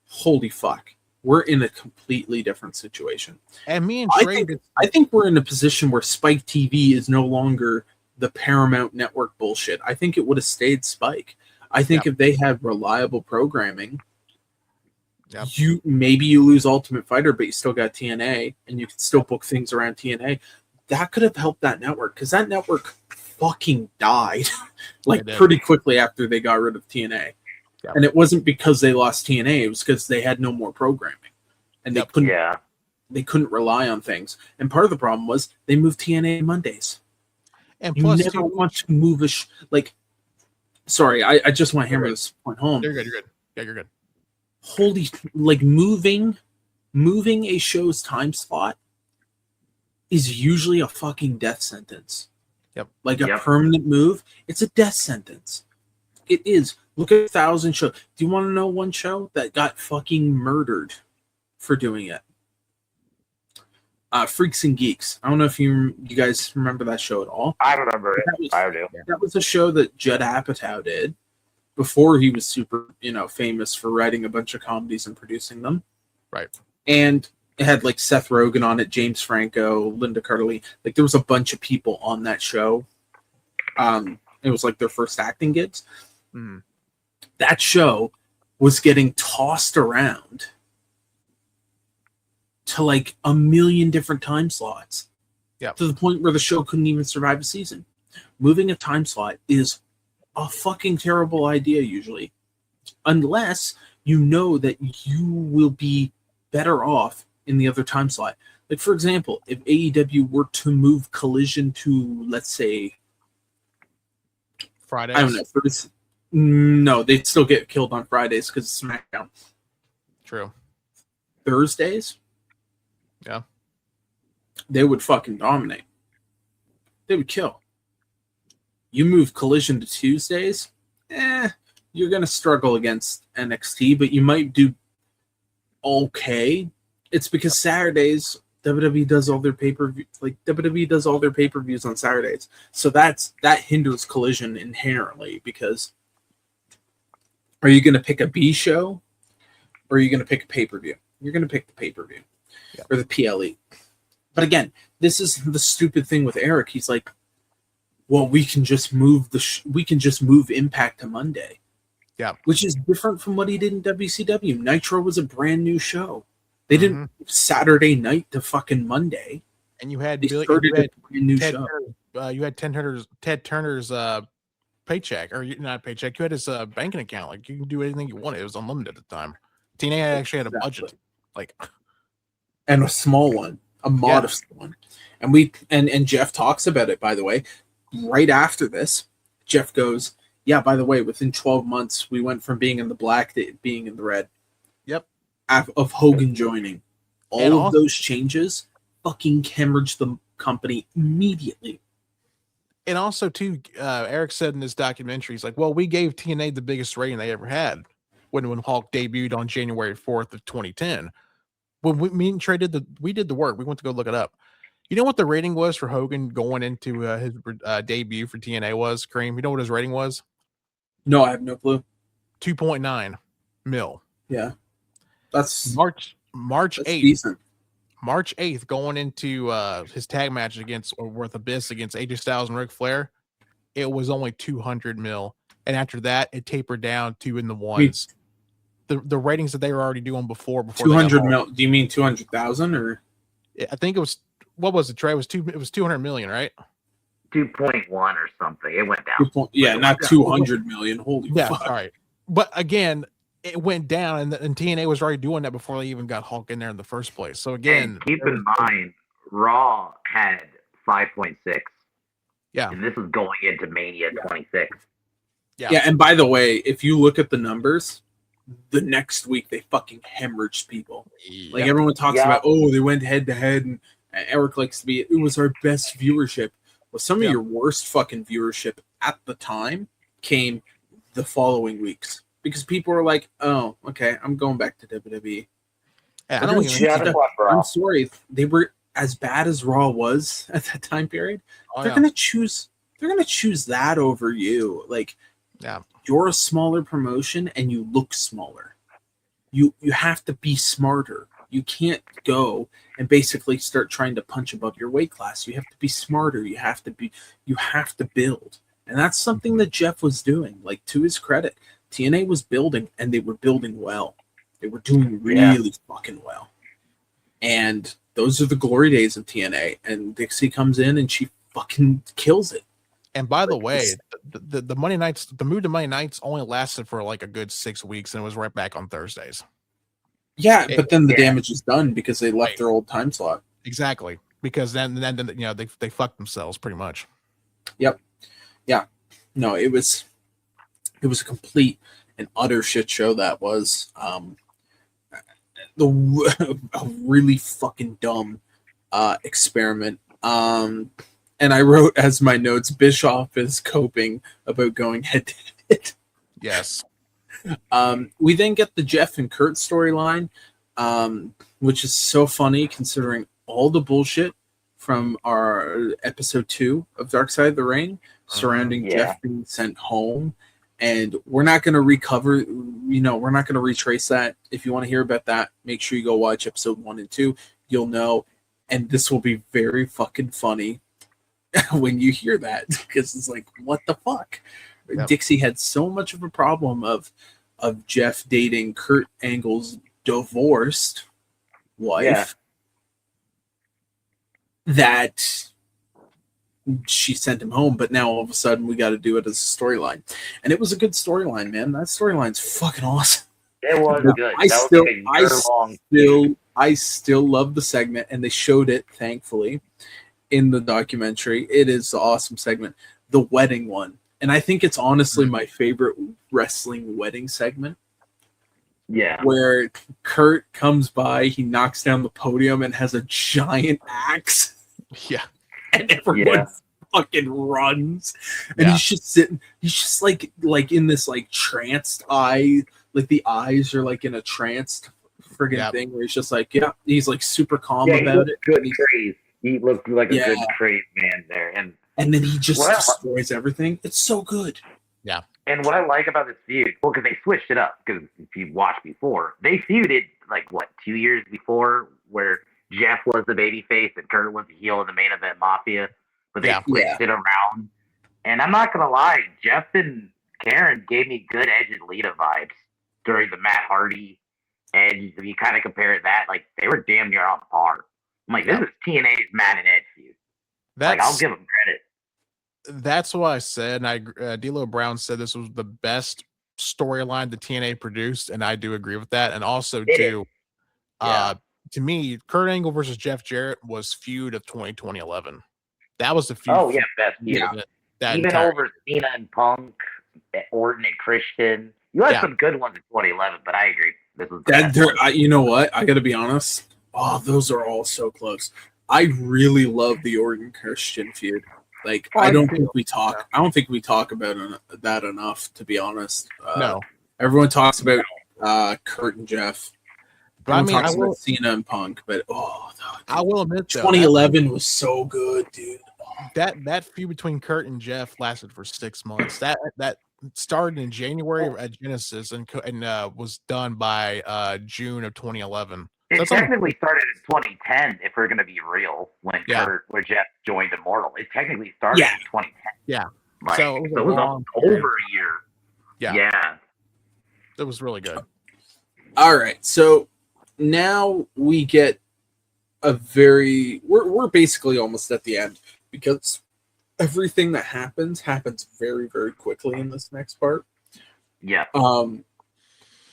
holy fuck, we're in a completely different situation. And me and Trey, I think we're in a position where Spike TV is no longer the Paramount Network bullshit. I think it would have stayed Spike. I think if they had reliable programming, you lose Ultimate Fighter, but you still got TNA, and you can still book things around TNA. That could have helped that network, because that network fucking died like They did. pretty quickly after they got rid of TNA. Yep. And it wasn't because they lost TNA, it was because they had no more programming. And they couldn't rely on things. And part of the problem was they moved TNA Mondays. And You plus, never want to move sorry, I just want to hammer this point home. You're good. You're good. Yeah, you're good. Holy, like moving a show's time slot is usually a fucking death sentence. Yep. Like a permanent move, it's a death sentence. It is. Look at 1,000 shows. Do you want to know one show that got fucking murdered for doing it? Freaks and Geeks. I don't know if you guys remember that show at all. I remember it. I do. That was a show that Judd Apatow did before he was super, famous for writing a bunch of comedies and producing them. Right. And it had like Seth Rogen on it, James Franco, Linda Cardellini. Like there was a bunch of people on that show. It was like their first acting gigs. Mm. That show was getting tossed around to like a million different time slots. Yeah. To the point where the show couldn't even survive a season. Moving a time slot is a fucking terrible idea usually. Unless you know that you will be better off in the other time slot. Like for example, if AEW were to move Collision to, let's say, Fridays. I don't know. No, they'd still get killed on Fridays because it's SmackDown. True. Thursdays, yeah, they would fucking dominate. They would kill. You move Collision to Tuesdays, you're gonna struggle against NXT, but you might do okay. It's because Saturdays WWE does all their pay-per-view, like WWE does all their pay-per-views on Saturdays, so that hinders Collision inherently. Because are you gonna pick a B show, or are you gonna pick a pay-per-view? You're gonna pick the pay-per-view or the PLE. But again, this is the stupid thing with Eric. He's like, well, we can just move Impact to Monday. Yeah, which is different from what he did in WCW. Nitro was a brand new show. They didn't Saturday night to fucking Monday. And you had They started a brand new show. You had Ted Turner's paycheck, or not paycheck. You had his banking account. Like you can do anything you wanted. It was unlimited at the time. TNA actually had a budget, and a small one, a modest one. And Jeff talks about it, by the way. Right after this, Jeff goes, yeah, by the way, within 12 months, we went from being in the black to being in the red. Yep. Of Hogan joining. All of those changes fucking hemorrhaged the company immediately. And also, too, Eric said in this documentary, he's like, well, we gave TNA the biggest rating they ever had when Hulk debuted on January 4th of 2010. When me and Trey did the work. We went to go look it up. You know what the rating was for Hogan going into his debut for TNA was, Kareem? You know what his rating was? No, I have no clue. 2.9 mil. Yeah. That's March 8th. Decent. March 8th, going into his tag match worth Abyss against AJ Styles and Ric Flair, it was only 200 mil. And after that, it tapered down to in the ones. The ratings that they were already doing before 200 mil. Do you mean 200,000 or? I think it was, what was it, Trey? It was 200 million, right? 2.1 or something. It went down. Not 200 million. Holy fuck. All right. But again, it went down, and TNA was already doing that before they even got Hulk in there in the first place. So again, and keep in mind, Raw had 5.6. Yeah. And this is going into Mania 26. Yeah, and by the way, if you look at the numbers, the next week they fucking hemorrhaged people. Like everyone talks about, they went head to head, and Eric likes to be, it was our best viewership. Well, some of your worst fucking viewership at the time came the following weeks because people were like, oh, okay, I'm going back to WWE. I'm sorry, they were as bad as Raw was at that time period. They're gonna choose that over you. Like, you're a smaller promotion and you look smaller. You have to be smarter. You can't go and basically start trying to punch above your weight class. You have to be smarter. You have to build. And that's something that Jeff was doing. Like, to his credit, TNA was building, and they were building well. They were doing really fucking well. And those are the glory days of TNA. And Dixie comes in and she fucking kills it. And by the way, the Monday nights, the move to Monday nights only lasted for like a good 6 weeks, and it was right back on Thursdays. Yeah, but then the damage is done because they left their old time slot. Exactly, because then you know they fucked themselves pretty much. Yep. Yeah. No, it was a complete and utter shit show. That was a really fucking dumb experiment. And I wrote as my notes, Bischoff is coping about going head to head. Yes. We then get the Jeff and Kurt storyline, which is so funny considering all the bullshit from our episode 2 of Dark Side of the Ring surrounding Jeff being sent home. And we're not going to recover, we're not going to retrace that. If you want to hear about that, make sure you go watch episode 1 and 2. You'll know. And this will be very fucking funny when you hear that, because it's like, what the fuck? Yep. Dixie had so much of a problem of Jeff dating Kurt Angle's divorced wife that she sent him home, but now all of a sudden we got to do it as a storyline. And it was a good storyline, man. That storyline's fucking awesome. It was good. I still love the segment, and they showed it, thankfully, in the documentary. It is an awesome segment. The wedding one. And I think it's honestly my favorite wrestling wedding segment. Yeah. Where Kurt comes by, he knocks down the podium and has a giant axe. Yeah. And everyone fucking runs. And he's just sitting, he's just like in this like tranced eye, like the eyes are like in a tranced friggin' thing where he's just like, he's like super calm about it. Good craze. He looked like a good crazy man there. And then he just destroys everything. It's so good. Yeah. And what I like about this feud, well, because they switched it up, because if you watched before, they feuded like 2 years before, where Jeff was the babyface and Kurt was the heel of the main event Mafia, but they switched it around. And I'm not gonna lie, Jeff and Karen gave me good Edge and Lita vibes during the Matt Hardy Edge. If you kind of compare that, like they were damn near on par. I'm like, this is TNA's Matt and Edge feud. Like, I'll give them credit. That's what I said. And D'Lo Brown said this was the best storyline the TNA produced, and I do agree with that. And also, too, to me, Kurt Angle versus Jeff Jarrett was feud of 2011. That was the feud. Oh, yeah, best feud. Even over Cena and Punk, Orton and Christian. You had some good ones in 2011, but I agree. This was you know what? I got to be honest. Oh, those are all so close. I really love the Orton Christian feud. Like, I don't think we talk about that enough, to be honest. No. Everyone talks about Kurt and Jeff. But I mean, talks about Cena and Punk, but I will admit, 2011 was so good, dude. That feud between Kurt and Jeff lasted for 6 months. That started in January at Genesis and was done by June of 2011. It technically started in 2010, if we're going to be real, when Jeff joined Immortal. It technically started in 2010. Yeah. Like, so it was over a year. Yeah. It was really good. All right. So now we get we're basically almost at the end, because everything that happens very, very quickly in this next part. Yeah.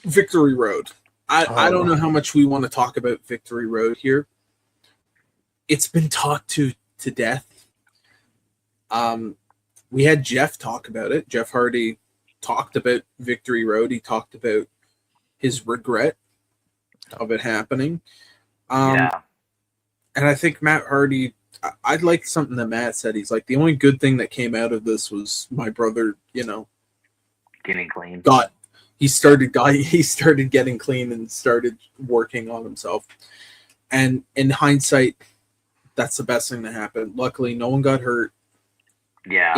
Victory Road. I don't know how much we want to talk about Victory Road here. It's been talked to death. We had Jeff talk about it. Jeff Hardy talked about Victory Road. He talked about his regret of it happening. And I think Matt Hardy, I'd like something that Matt said. He's like, the only good thing that came out of this was my brother, getting clean. He started getting clean and started working on himself. And in hindsight, that's the best thing that happened. Luckily, no one got hurt. Yeah.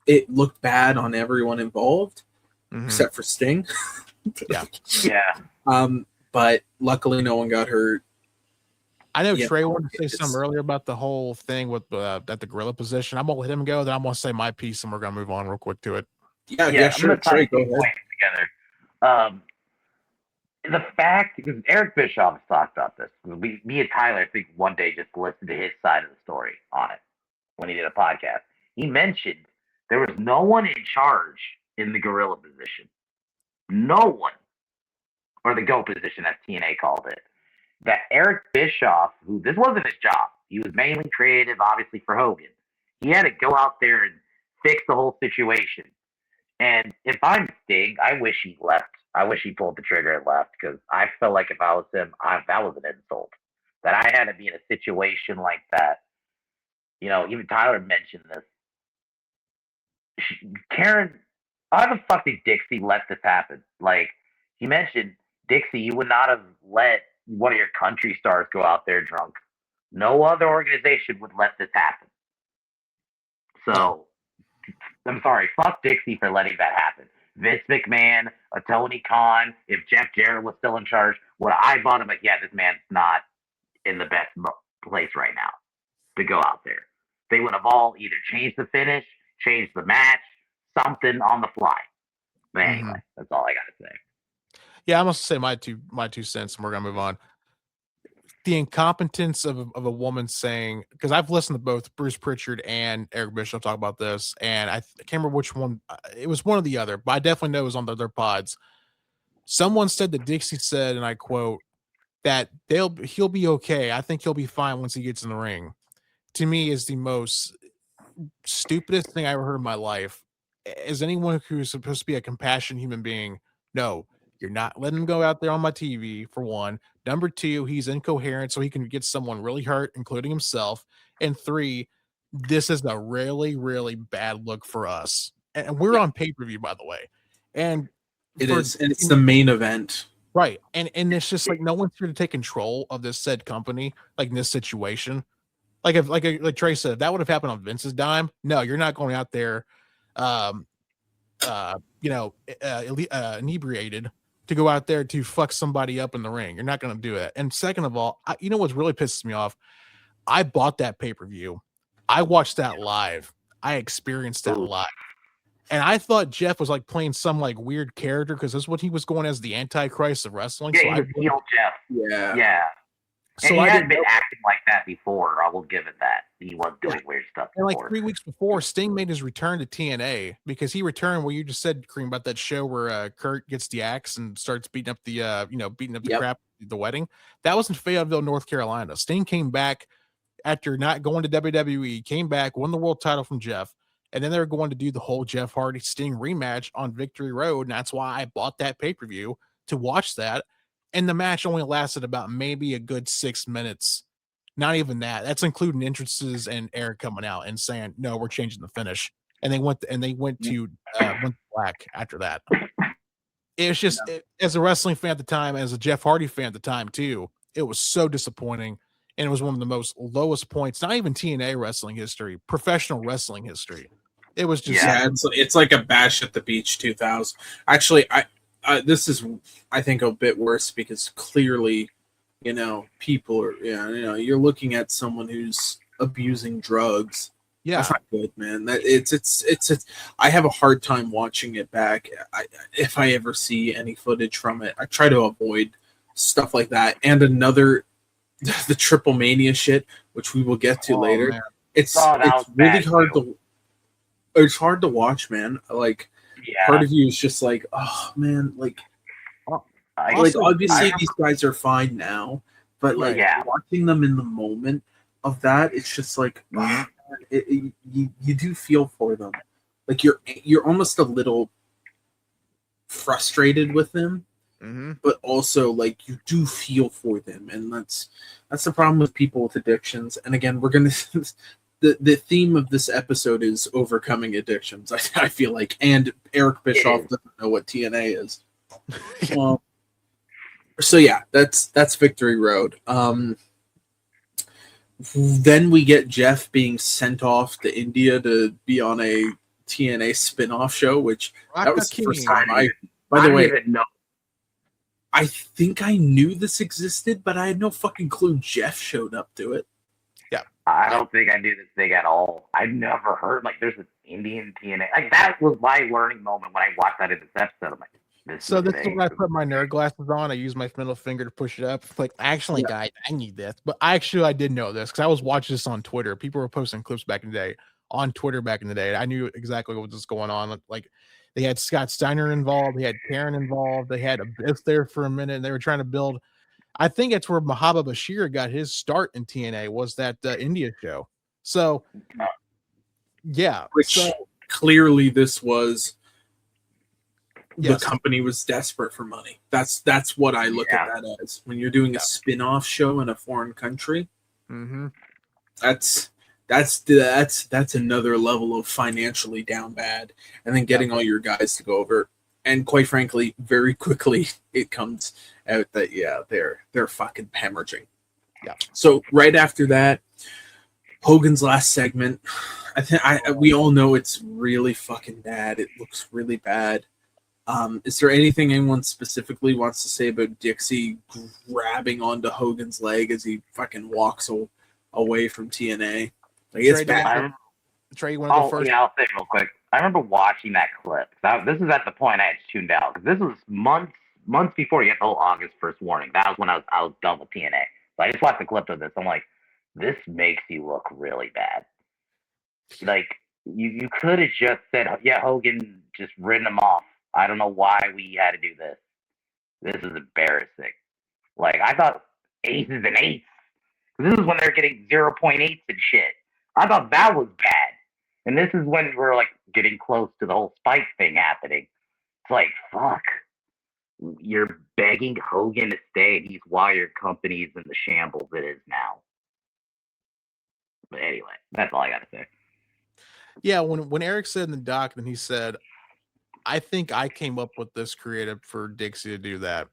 It looked bad on everyone involved, except for Sting. But luckily, no one got hurt. I know Trey wanted to say something earlier about the whole thing with at the gorilla position. I'm gonna let him go, then I'm gonna say my piece, and we're gonna move on real quick to it. Yeah, sure. Trey, go ahead. Together. The fact, because Eric Bischoff has talked about this. Me and Tyler, I think one day just listened to his side of the story on it when he did a podcast. he mentioned there was no one in charge in the gorilla position. No one. Or the go position, as TNA called it. That Eric Bischoff, who this wasn't his job, he was mainly creative, obviously, for Hogan. He had to go out there and fix the whole situation. And if I'm Sting, I wish he left. I wish he pulled the trigger and left, because I felt like if I was him, that was an insult. That I had to be in a situation like that. You know, even Tyler mentioned this. Karen, how the fuck did Dixie let this happen? Like, he mentioned, Dixie, you would not have let one of your country stars go out there drunk. No other organization would let this happen. So, I'm sorry, fuck Dixie for letting that happen. Vince McMahon, a Tony Khan, if Jeff Jarrett was still in charge, would I bought him like, yeah, this man's not in the best place right now to go out there. They would have all either changed the finish, changed the match, something on the fly. But anyway, that's all I gotta say. Yeah, I must say my two cents, and we're gonna move on. The incompetence of a woman saying, because I've listened to both Bruce Pritchard and Eric Bischoff talk about this, and I can't remember which one. It was one or the other, but I definitely know it was on their pods. Someone said that Dixie said, and I quote, that he'll be okay. I think he'll be fine once he gets in the ring. To me, is the most stupidest thing I ever heard in my life. As anyone who's supposed to be a compassionate human being, no, you're not letting him go out there on my TV, for one. Number two, he's incoherent, so he can get someone really hurt, including himself. And three, this is a really, really bad look for us. And we're on pay-per-view, by the way. And it is, and it's the main event. Right. And it's just like no one's here to take control of this said company, like in this situation. Like if like Trey said, if that would have happened on Vince's dime, no, you're not going out there inebriated to go out there to fuck somebody up in the ring. You're not going to do it. And second of all, you know what's really pisses me off? I bought that pay-per-view. I watched that live. I experienced that live. And I thought Jeff was like playing some like weird character, because this is what he was going as, the Antichrist of wrestling. Yeah, so he was Jeff. Yeah. So he had been acting like that before. I will give it that. He was doing weird stuff before. And like 3 weeks before, Sting made his return to TNA, because he returned where you just said, Kareem, about that show where Kurt gets the axe and starts beating up the crap at the wedding. That was in Fayetteville, North Carolina. Sting came back after not going to WWE, came back, won the world title from Jeff. And then they were going to do the whole Jeff Hardy Sting rematch on Victory Road. And that's why I bought that pay-per-view to watch that. And the match only lasted about maybe a good 6 minutes. Not even that. That's including entrances and Eric coming out and saying, no, we're changing the finish. And they went to black after that. It was just, as a wrestling fan at the time, as a Jeff Hardy fan at the time too, it was so disappointing. And it was one of the most lowest points, not even TNA wrestling history, professional wrestling history. It was just it's like a Bash at the Beach 2000. Actually, this is, I think, a bit worse, because clearly, people are, you're looking at someone who's abusing drugs. Yeah, that's not good, man. That it's. I have a hard time watching it back. If I ever see any footage from it, I try to avoid stuff like that. And the Triple-Mania shit, which we will get to later. Man. It's really hard to. It's hard to watch, man. Like, part of you is just like, oh man, like obviously these guys are fine now, but like watching them in the moment of that, it's just like you do feel for them. Like you're almost a little frustrated with them, but also like you do feel for them, and that's the problem with people with addictions. And again, we're gonna. The theme of this episode is overcoming addictions, I feel like, and Eric Bischoff doesn't know what TNA is. So yeah, that's Victory Road. Then we get Jeff being sent off to India to be on a TNA spin-off show, which that was the first time by the way, I think I knew this existed, but I had no fucking clue Jeff showed up to it. I don't think I knew this thing at all. I've never heard, like, there's an Indian TNA. Like, that was my learning moment when I watched that in this episode. I'm like, this is when I put my nerd glasses on. I use my middle finger to push it up. Like, actually, guys, I need this. But I did know this, because I was watching this on Twitter. People were posting clips back in the day. on Twitter back in the day. I knew exactly what was going on. Like they had Scott Steiner involved, they had Karen involved, they had Abyss there for a minute, and they were trying to build. I think that's where Mahaba Bashir got his start in TNA, was that India show. So, yeah. Which clearly this was the Yes. company was desperate for money. That's what I look at that as. When you're doing a spin-off show in a foreign country, that's another level of financially down bad. And then getting all your guys to go over. And quite frankly, very quickly it comes out that they're fucking hemorrhaging. Yeah. So right after that, Hogan's last segment, we all know it's really fucking bad. It looks really bad. Is there anything anyone specifically wants to say about Dixie grabbing onto Hogan's leg as he fucking walks away from TNA? Like, it's bad. Trey, you want to go first? Yeah, I'll say it real quick. I remember watching that clip. This is at the point I had tuned out, because this was months before you get the whole August 1st warning. That was when I was done with TNA. So I just watched the clip of this. I'm like, this makes you look really bad. Like, you could have just said, yeah, Hogan just ridden him off. I don't know why we had to do this. This is embarrassing. Like, I thought aces and eights. This is when they're getting 0.8s and shit. I thought that was bad. And this is when we're, like, getting close to the whole Spike thing happening. It's like, fuck. You're begging Hogan to stay. He's why your company's in the shambles it is now. But anyway, that's all I got to say. Yeah, when Eric said in the doc, then he said, I think I came up with this creative for Dixie to do that.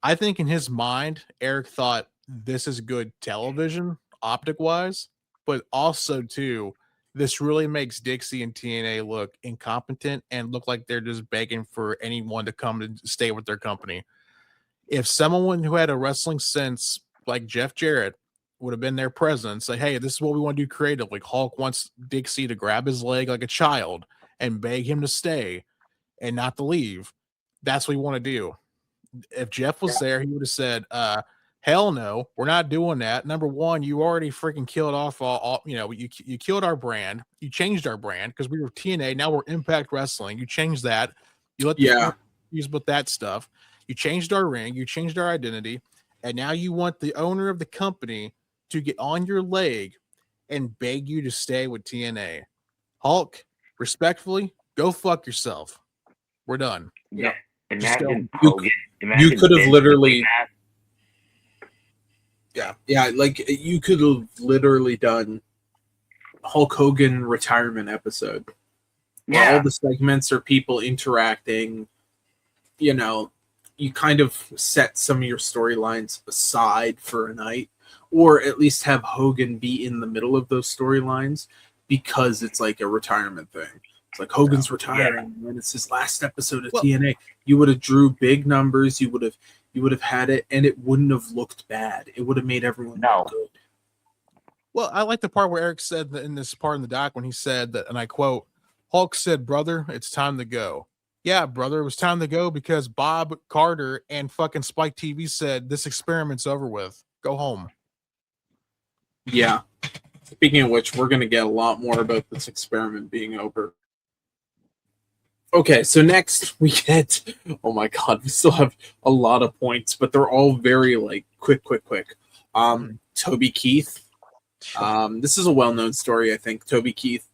I think in his mind, Eric thought this is good television, optic-wise, but also, too, this really makes Dixie and TNA look incompetent and look like they're just begging for anyone to come and stay with their company. If someone who had a wrestling sense like Jeff Jarrett would have been their president and say, hey, this is what we want to do creatively. Hulk wants Dixie to grab his leg like a child and beg him to stay and not to leave. That's what we want to do. If Jeff was there, he would have said, hell no, we're not doing that. Number one, you already freaking killed off all you killed our brand. You changed our brand because we were TNA. Now we're Impact Wrestling. You changed that. You let the use with that stuff. You changed our ring. You changed our identity. And now you want the owner of the company to get on your leg and beg you to stay with TNA. Hulk, respectfully, go fuck yourself. We're done. Yeah. Imagine Hogan. You could have literally. Yeah, like you could have literally done Hulk Hogan retirement episode. Where all the segments are people interacting. You know, you kind of set some of your storylines aside for a night, or at least have Hogan be in the middle of those storylines because it's like a retirement thing. It's like Hogan's retiring, and it's his last episode of TNA. You would have drew big numbers. You would have had it, and it wouldn't have looked bad. It would have made everyone look good. Well, I like the part where Eric said that in this part in the doc when he said that, and I quote, Hulk said, brother, it's time to go. Yeah, brother, it was time to go because Bob Carter and fucking Spike TV said this experiment's over with. Go home. Yeah. Speaking of which, we're going to get a lot more about this experiment being over. Okay, so next we get, oh my God, we still have a lot of points, but they're all very like quick. Tobey Keith. This is a well-known story, I think. Tobey Keith,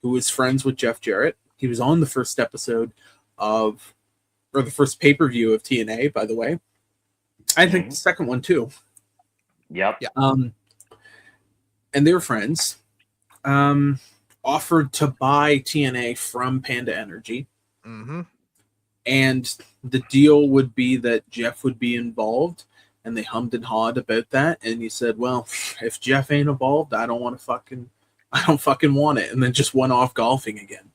who was friends with Jeff Jarrett. He was on the first episode or the first pay-per-view of TNA, by the way. I think the second one too. Yep. And they were friends. Offered to buy TNA from Panda Energy. And the deal would be that Jeff would be involved, and they hummed and hawed about that. And he said, well, if Jeff ain't involved, I don't fucking want it. And then just went off golfing again.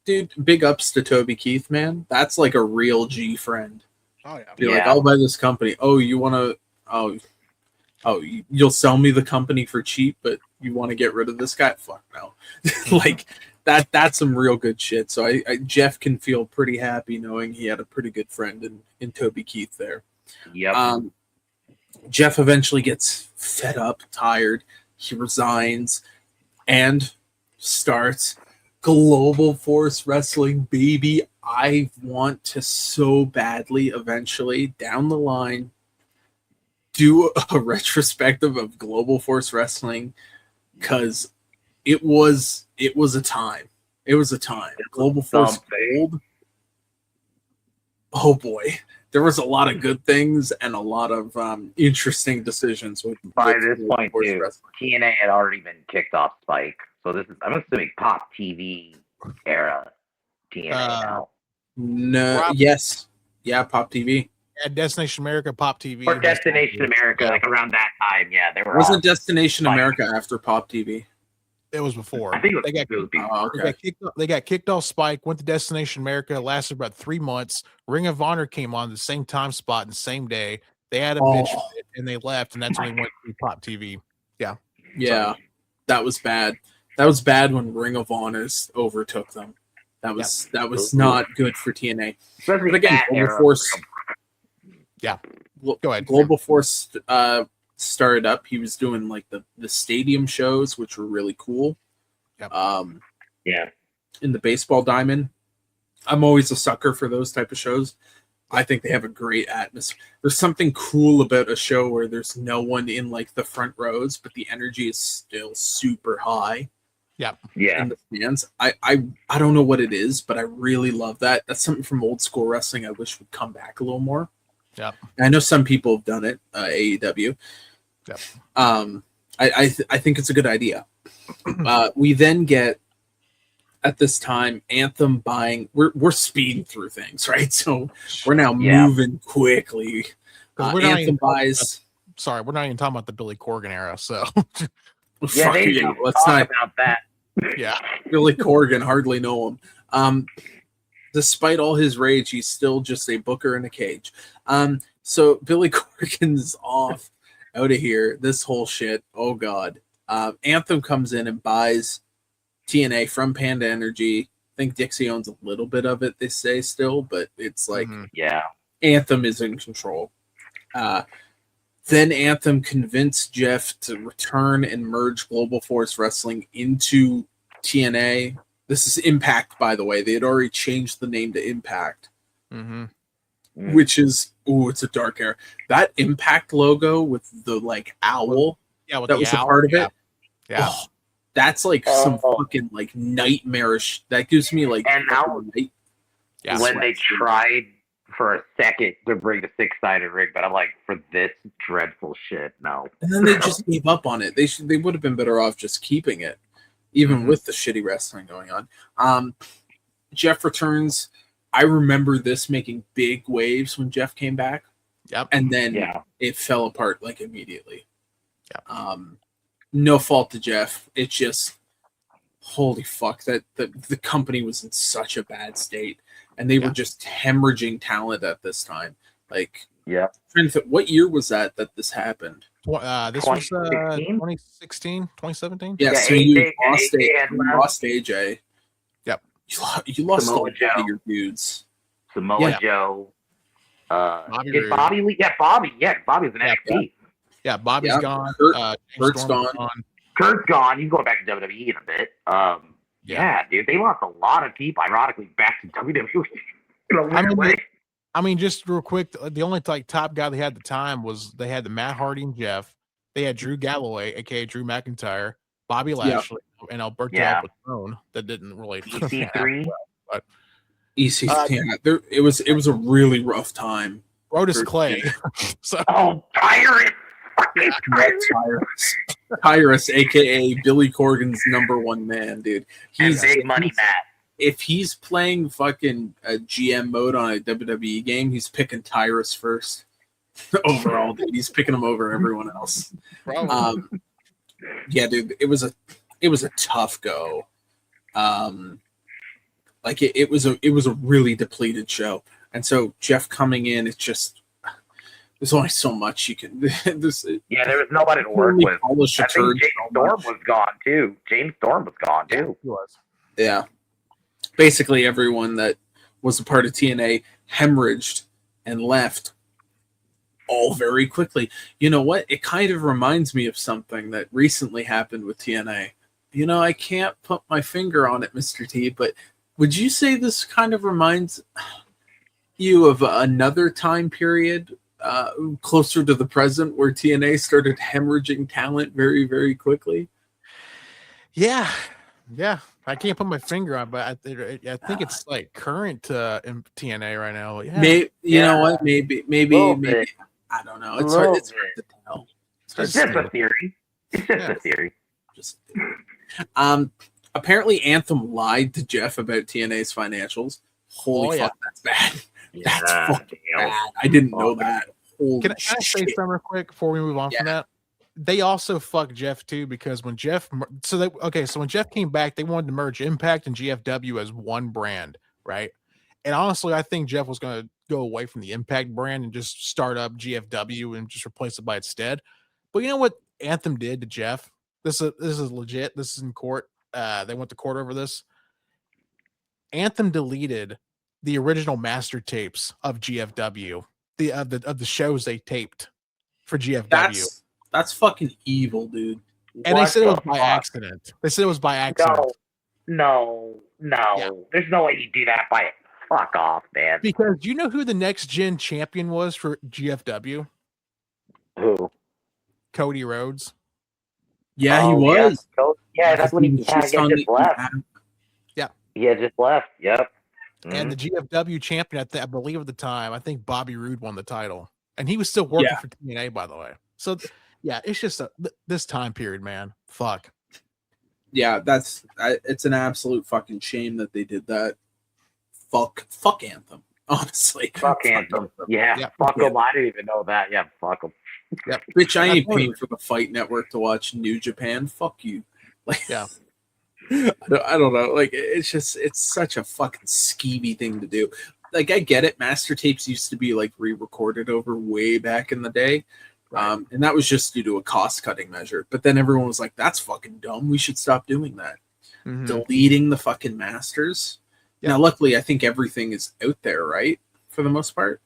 Dude, big ups to Tobey Keith, man. That's like a real G friend. Oh, yeah. Be like, I'll buy this company. Oh, you want to, you'll sell me the company for cheap, but you want to get rid of this guy? Fuck no. Like, that's some real good shit. So Jeff can feel pretty happy knowing he had a pretty good friend in Tobey Keith there. Yep. Jeff eventually gets fed up, tired. He resigns. and starts Global Force Wrestling, baby. I want to so badly eventually down the line do a retrospective of Global Force Wrestling, because it was a time. It was a time. Global Force Gold. Oh boy, there was a lot of good things and a lot of interesting decisions. By this point, too, TNA had already been kicked off Spike, so this is, I'm assuming, Pop TV era TNA now. No, yes, yeah, Pop TV. Yeah, Destination America, Pop TV, or Destination America, like around that time. Yeah, they were. Wasn't Destination America after Pop TV? It was before. I think it was before. Oh, okay. They got kicked off Spike, went to Destination America. It lasted about 3 months. Ring of Honor came on the same time spot and the same day. They had a bitch fit and they left, and that's when they went to Pop TV. Yeah. Yeah. Sorry. That was bad. That was bad when Ring of Honor overtook them. That was not good for TNA. Especially but again, Global Force. Yeah. Go ahead. Global Force started up. He was doing like the stadium shows, which were really cool. Yep. Yeah. In the baseball diamond. I'm always a sucker for those type of shows. I think they have a great atmosphere. There's something cool about a show where there's no one in like the front rows, but the energy is still super high. Yeah. Yeah. In the stands. I don't know what it is, but I really love that. That's something from old school wrestling I wish would come back a little more. Yeah. I know some people have done it, AEW. Yep. I think it's a good idea. We then get at this time Anthem buying. We're speeding through things, right? So we're now moving quickly. Anthem buys. Sorry, we're not even talking about the Billy Corgan era. So let's not about that. Yeah, Billy Corgan, hardly know him. Despite all his rage, he's still just a booker in a cage. So Billy Corgan's off out of here. This whole shit. Oh God. Anthem comes in and buys TNA from Panda Energy. I think Dixie owns a little bit of it, they say still, but it's like Anthem is in control. Then Anthem convinced Jeff to return and merge Global Force Wrestling into TNA. This is Impact, by the way. They had already changed the name to Impact, which is it's a dark era. That Impact logo with the like owl, that was a part of it. Yeah, that's like some fucking like nightmarish. That gives me like. And now, when they tried for a second to bring the 6-sided ring, but I'm like, for this dreadful shit, no. And then they just gave up on it. They would have been better off just keeping it, even with the shitty wrestling going on. Jeff returns. I remember this making big waves when Jeff came back. Yep. And then it fell apart like immediately. Yep. No fault to Jeff. It's just holy fuck that the company was in such a bad state, and they were just hemorrhaging talent at this time. Like, trying to think, what year was that this happened? This was 2016, 2017. Yeah, so you lost AJ. Yep. You lost Samoa a lot of your dudes. Samoa Joe. Did Bobby leave? Yeah, Bobby. Yeah, Bobby's an NXT. Yeah, Bobby's gone. Kurt's gone. Kurt's gone. He's going back to WWE in a bit. Dude, they lost a lot of people, ironically, back to WWE in a weird way. I mean, just real quick, the only like top guy they had at the time was they had the Matt Hardy and Jeff. They had Drew Galloway, aka Drew McIntyre, Bobby Lashley, and Alberto Patron. That didn't really EC3. But EC3, it was a really rough time. Brodus Clay. So Tyrus. Tyrus, aka Billy Corgan's #1 man, dude. He's big money, Matt. If he's playing fucking GM mode on a WWE game, he's picking Tyrus first overall. Dude, he's picking him over everyone else. Yeah, dude, it was a tough go. Like it was a really depleted show, and so Jeff coming in, it's just. There's only so much you can. There was nobody to work with. I think James Storm was gone too. Yeah, he was. Yeah. Basically, everyone that was a part of TNA hemorrhaged and left all very quickly. You know what? It kind of reminds me of something that recently happened with TNA. I can't put my finger on it, Mr. T, but would you say this kind of reminds you of another time period closer to the present where TNA started hemorrhaging talent very, very quickly? Yeah. I can't put my finger on, but I think it's like current in TNA right now. Yeah. You know what? Maybe. Bit. I don't know. It's hard to tell. It's just a theory. It's just a theory. Apparently Anthem lied to Jeff about TNA's financials. Holy fuck, that's bad. That's fucking bad. I didn't know that. Holy Can I say something real quick before we move on from that? They also fucked Jeff too, because when Jeff when Jeff came back, they wanted to merge Impact and GFW as one brand, right? And honestly, I think Jeff was going to go away from the Impact brand and just start up GFW and just replace it by instead. But you know what Anthem did to Jeff? This is legit. This is in court. They went to court over this. Anthem deleted the original master tapes of GFW, of the shows they taped for GFW. That's fucking evil, dude. And they said it was by accident. No. Yeah. There's no way you do that by it. Fuck off, man. Because you know who the next gen champion was for GFW? Who? Cody Rhodes. Yeah, he was. Yeah, that's when he just left. Yeah. Yeah, just left. Yep. And the GFW champion, I believe at the time, I think Bobby Roode won the title. And he was still working for TNA, by the way. So, yeah, it's just this time period, man. Fuck. Yeah, it's an absolute fucking shame that they did that. Fuck Anthem, honestly. Fuck Anthem. Yeah, fuck them. I didn't even know that. Yeah, fuck them. Yep. Bitch, I ain't paying for the Fight Network to watch New Japan. Fuck you. Like, yeah. I don't know. Like, it's such a fucking skeevy thing to do. Like, I get it. Master tapes used to be like re-recorded over way back in the day. Right. And that was just due to a cost-cutting measure. But then everyone was like, that's fucking dumb. We should stop doing that. Mm-hmm. Deleting the fucking masters. Yeah. Now, luckily, I think everything is out there, right? For the most part.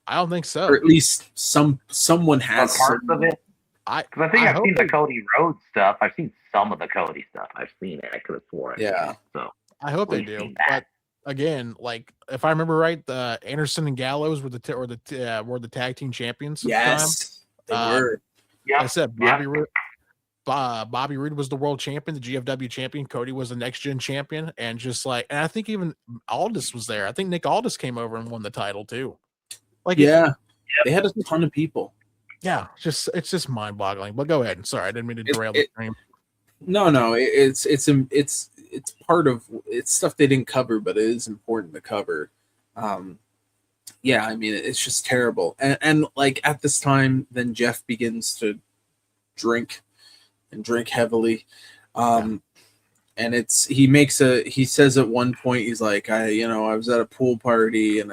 I don't think so. Or at least someone has parts of it. I've seen the Cody Rhodes stuff. I've seen some of the Cody stuff. I've seen it. I could have sworn. Yeah. So I hope they do. But again, like if I remember right, the Anderson and Gallows were the tag team champions. Yes, they were. Yeah. I said Bobby Roode was the world champion, the GFW champion. Cody was the next gen champion, and I think even Aldis was there. I think Nick Aldis came over and won the title too. Like, they had a ton of people. Yeah, it's just mind boggling. But go ahead. Sorry, I didn't mean to derail the stream. No, it's part of it's stuff they didn't cover, but it is important to cover. Yeah, I mean it's just terrible. And like at this time, then Jeff begins to drink heavily. And he says at one point, he's like, I was at a pool party and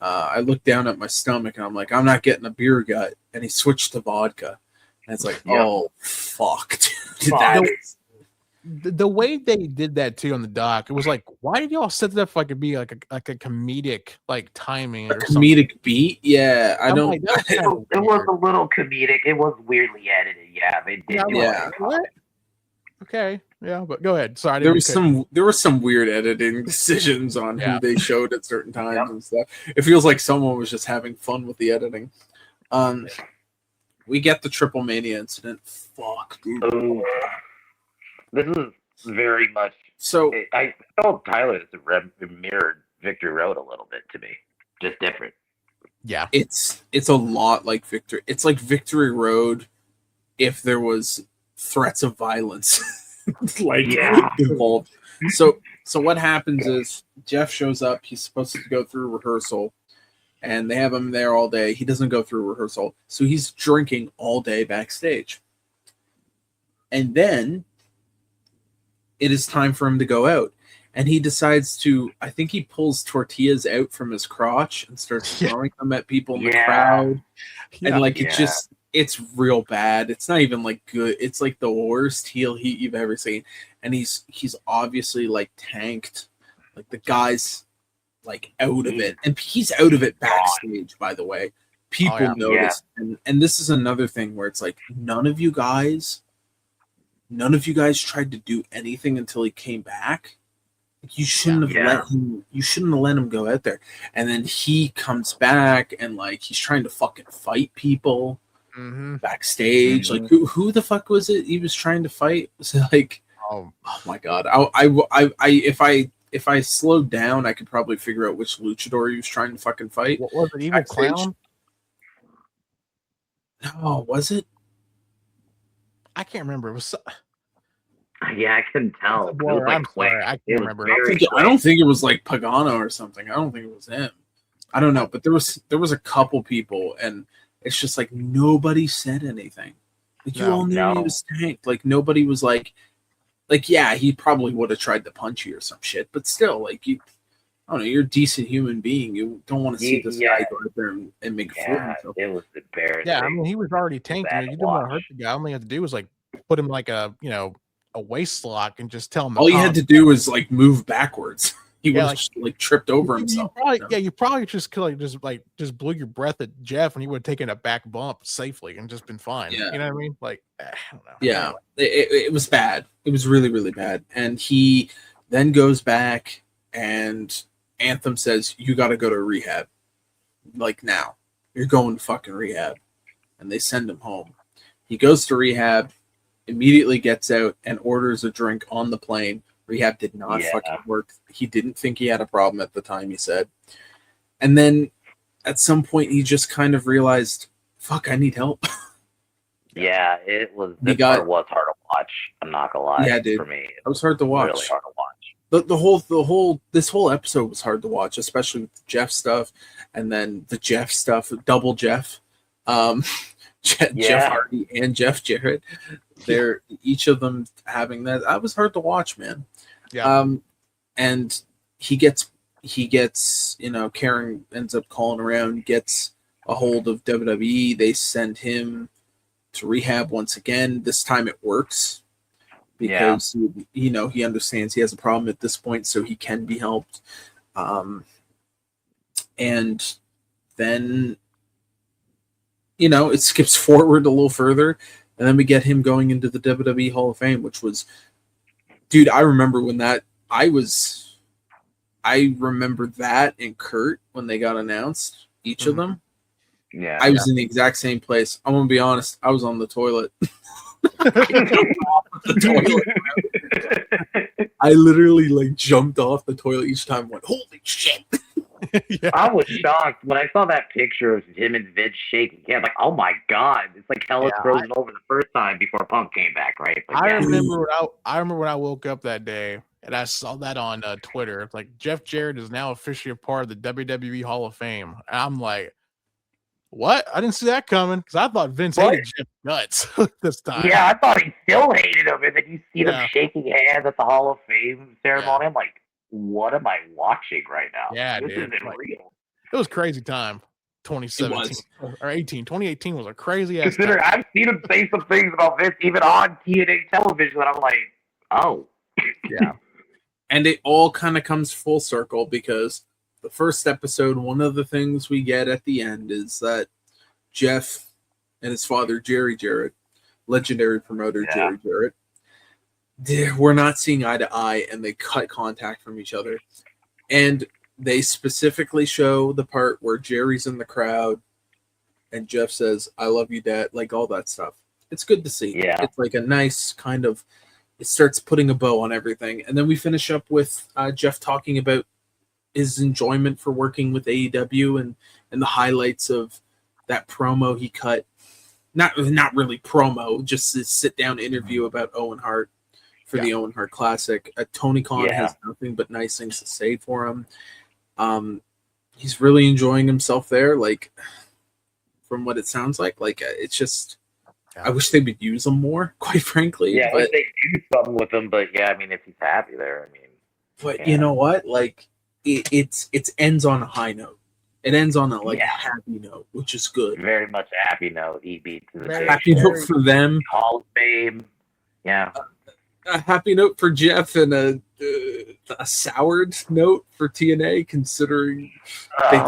I looked down at my stomach and I'm like, I'm not getting a beer gut. And he switched to vodka. And it's like, oh, fuck. The way they did that too on the doc, it was like, why did y'all set that up like it'd be like a comedic like timing or comedic something? Beat? Yeah, it was a little comedic. It was weirdly edited. Yeah, they did. Yeah. Okay. Yeah, but go ahead. Sorry, there were some weird editing decisions on who they showed at certain times and stuff. It feels like someone was just having fun with the editing. We get the Triple-Mania incident. Fuck, dude. This is very much. So I told Tyler it mirrored Victory Road a little bit to me, just different. Yeah, it's a lot like Victory. It's like Victory Road if there was threats of violence involved. So what happens is Jeff shows up. He's supposed to go through rehearsal, and they have him there all day. He doesn't go through rehearsal, so he's drinking all day backstage. And then it is time for him to go out, and he decides to. I think he pulls tortillas out from his crotch and starts throwing them at people in the crowd, and it's real bad. It's not even like good. It's like the worst heel heat you've ever seen. And he's obviously like tanked. Like the guy's like out of it. And he's out of it backstage, by the way. People notice. And this is another thing where it's like none of you guys none of you guys tried to do anything until he came back. You shouldn't have let him. You shouldn't have let him go out there. And then he comes back and like he's trying to fucking fight people backstage. Like who the fuck was it he was trying to fight? Was it like oh my god? If I slowed down, I could probably figure out which luchador he was trying to fucking fight. What was it? Evil backstage. Clown? No, was it? I can't remember. It was. Yeah, I couldn't tell. It was I'm like quick. sorry, I can't remember. I don't think it was like Pagano or something. I don't think it was him. I don't know, but there was a couple people, and it's just like nobody said anything. Like you all knew he was tanked. Like nobody was like yeah, he probably would have tried to punch you or some shit, but still, like you, I don't know, you're a decent human being. You don't want to see this guy go out there and make a fool of himself. It was embarrassing. Yeah, I mean he was already tanked. I mean, you didn't want to hurt the guy. All you had to do was like put him like a a waist lock and just tell him. All you had to do was like move backwards. He would have like tripped over himself. You probably just could just blew your breath at Jeff and he would have taken a back bump safely and just been fine. Yeah. You know what I mean? Like, I don't know. Yeah, it was bad. It was really, really bad. And he then goes back and Anthem says, "You got to go to rehab. Like now, you're going to fucking rehab." And they send him home. He goes to rehab, immediately gets out and orders a drink on the plane. Rehab did not fucking work. He didn't think he had a problem at the time, he said. And then at some point, he just kind of realized, fuck, I need help. Yeah, it was. This part was hard to watch. I'm not gonna lie. Yeah, dude. For me, it was hard to watch. Really hard to watch. This whole episode was hard to watch, especially with the Jeff stuff, and then the Jeff stuff, double Jeff, Jeff Hardy and Jeff Jarrett. They're each of them having that. That was hard to watch, man. Yeah. And he gets, Karen ends up calling around, gets a hold of WWE. They send him to rehab once again. This time it works because he understands he has a problem at this point, so he can be helped. And then it skips forward a little further, and then we get him going into the WWE Hall of Fame, which was, dude, I remember when that I remember that and Kurt when they got announced, each of them. Yeah, I was in the exact same place. I'm gonna be honest. I was on the toilet. I literally jumped off the toilet each time. And went, holy shit! I was shocked when I saw that picture of him and Vince shaking hands. Like, oh my god, it's like hell is frozen over the first time before Punk came back, right? But I remember when I woke up that day and I saw that on Twitter. It's like Jeff Jarrett is now officially a part of the WWE Hall of Fame. And I'm like, what? I didn't see that coming because I thought Vince hated Jeff nuts this time. Yeah, I thought he still hated him, and then you see them shaking hands at the Hall of Fame ceremony. I'm like, what am I watching right now? Yeah, this dude, isn't real. It was crazy time. 2017 or 18. 2018 was a crazy ass time. I've seen him say some things about Vince even on TNA television, and I'm like, oh. Yeah. And it all kind of comes full circle because the first episode, one of the things we get at the end is that Jeff and his father, Jerry Jarrett, legendary promoter Jerry Jarrett, we're not seeing eye to eye, and they cut contact from each other. And they specifically show the part where Jerry's in the crowd and Jeff says, "I love you, Dad," like all that stuff. It's good to see. Yeah. It's like a nice kind of, it starts putting a bow on everything. And then we finish up with Jeff talking about his enjoyment for working with AEW and the highlights of that promo he cut. Not really promo, just a sit-down interview about Owen Hart for the Owen Hart Classic. Tony Khan has nothing but nice things to say for him. He's really enjoying himself there, like, from what it sounds like. Like, it's just, I wish they would use him more, quite frankly. Yeah, but they do something with him, but yeah, I mean, if he's happy there, I mean. But you know what? Like, it ends on a high note. It ends on a happy note, which is good. Very much a happy note. He beat to the happy note for them. Hall of Fame. Yeah. A happy note for Jeff and a soured note for TNA, considering they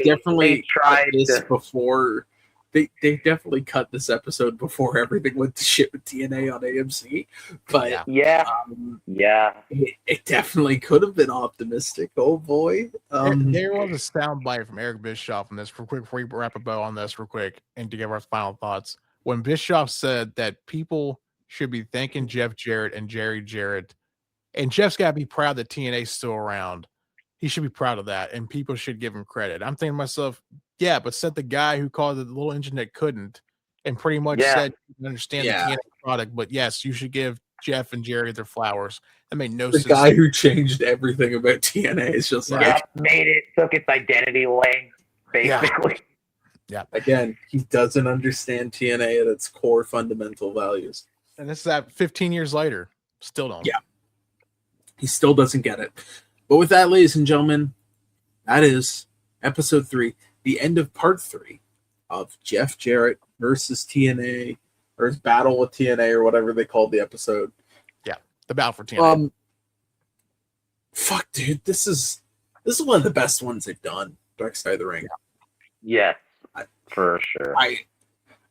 definitely tried this before they definitely cut this episode before everything went to shit with TNA on AMC. But Yeah. it definitely could have been optimistic. Oh boy. There was a soundbite from Eric Bischoff on this real quick before we wrap a bow on this real quick and to give our final thoughts. When Bischoff said that people should be thanking Jeff Jarrett and Jerry Jarrett, and Jeff's got to be proud that TNA's still around. He should be proud of that, and people should give him credit. I'm thinking to myself, yeah, but said the guy who called it the little engine that couldn't, and pretty much said you can understand the TNA product, but yes, you should give Jeff and Jerry their flowers. That made no sense. The guy who changed everything about TNA is just made it, took its identity away, basically. Yeah. Again, he doesn't understand TNA at its core fundamental values. And this is that 15 years later. Still don't. Yeah. He still doesn't get it. But with that, ladies and gentlemen, that is episode 3, the end of part 3 of Jeff Jarrett versus TNA, or his battle with TNA, or whatever they called the episode. Yeah, the battle for TNA. Fuck, dude, this is one of the best ones they've done. Dark Side of the Ring. Yes, for sure.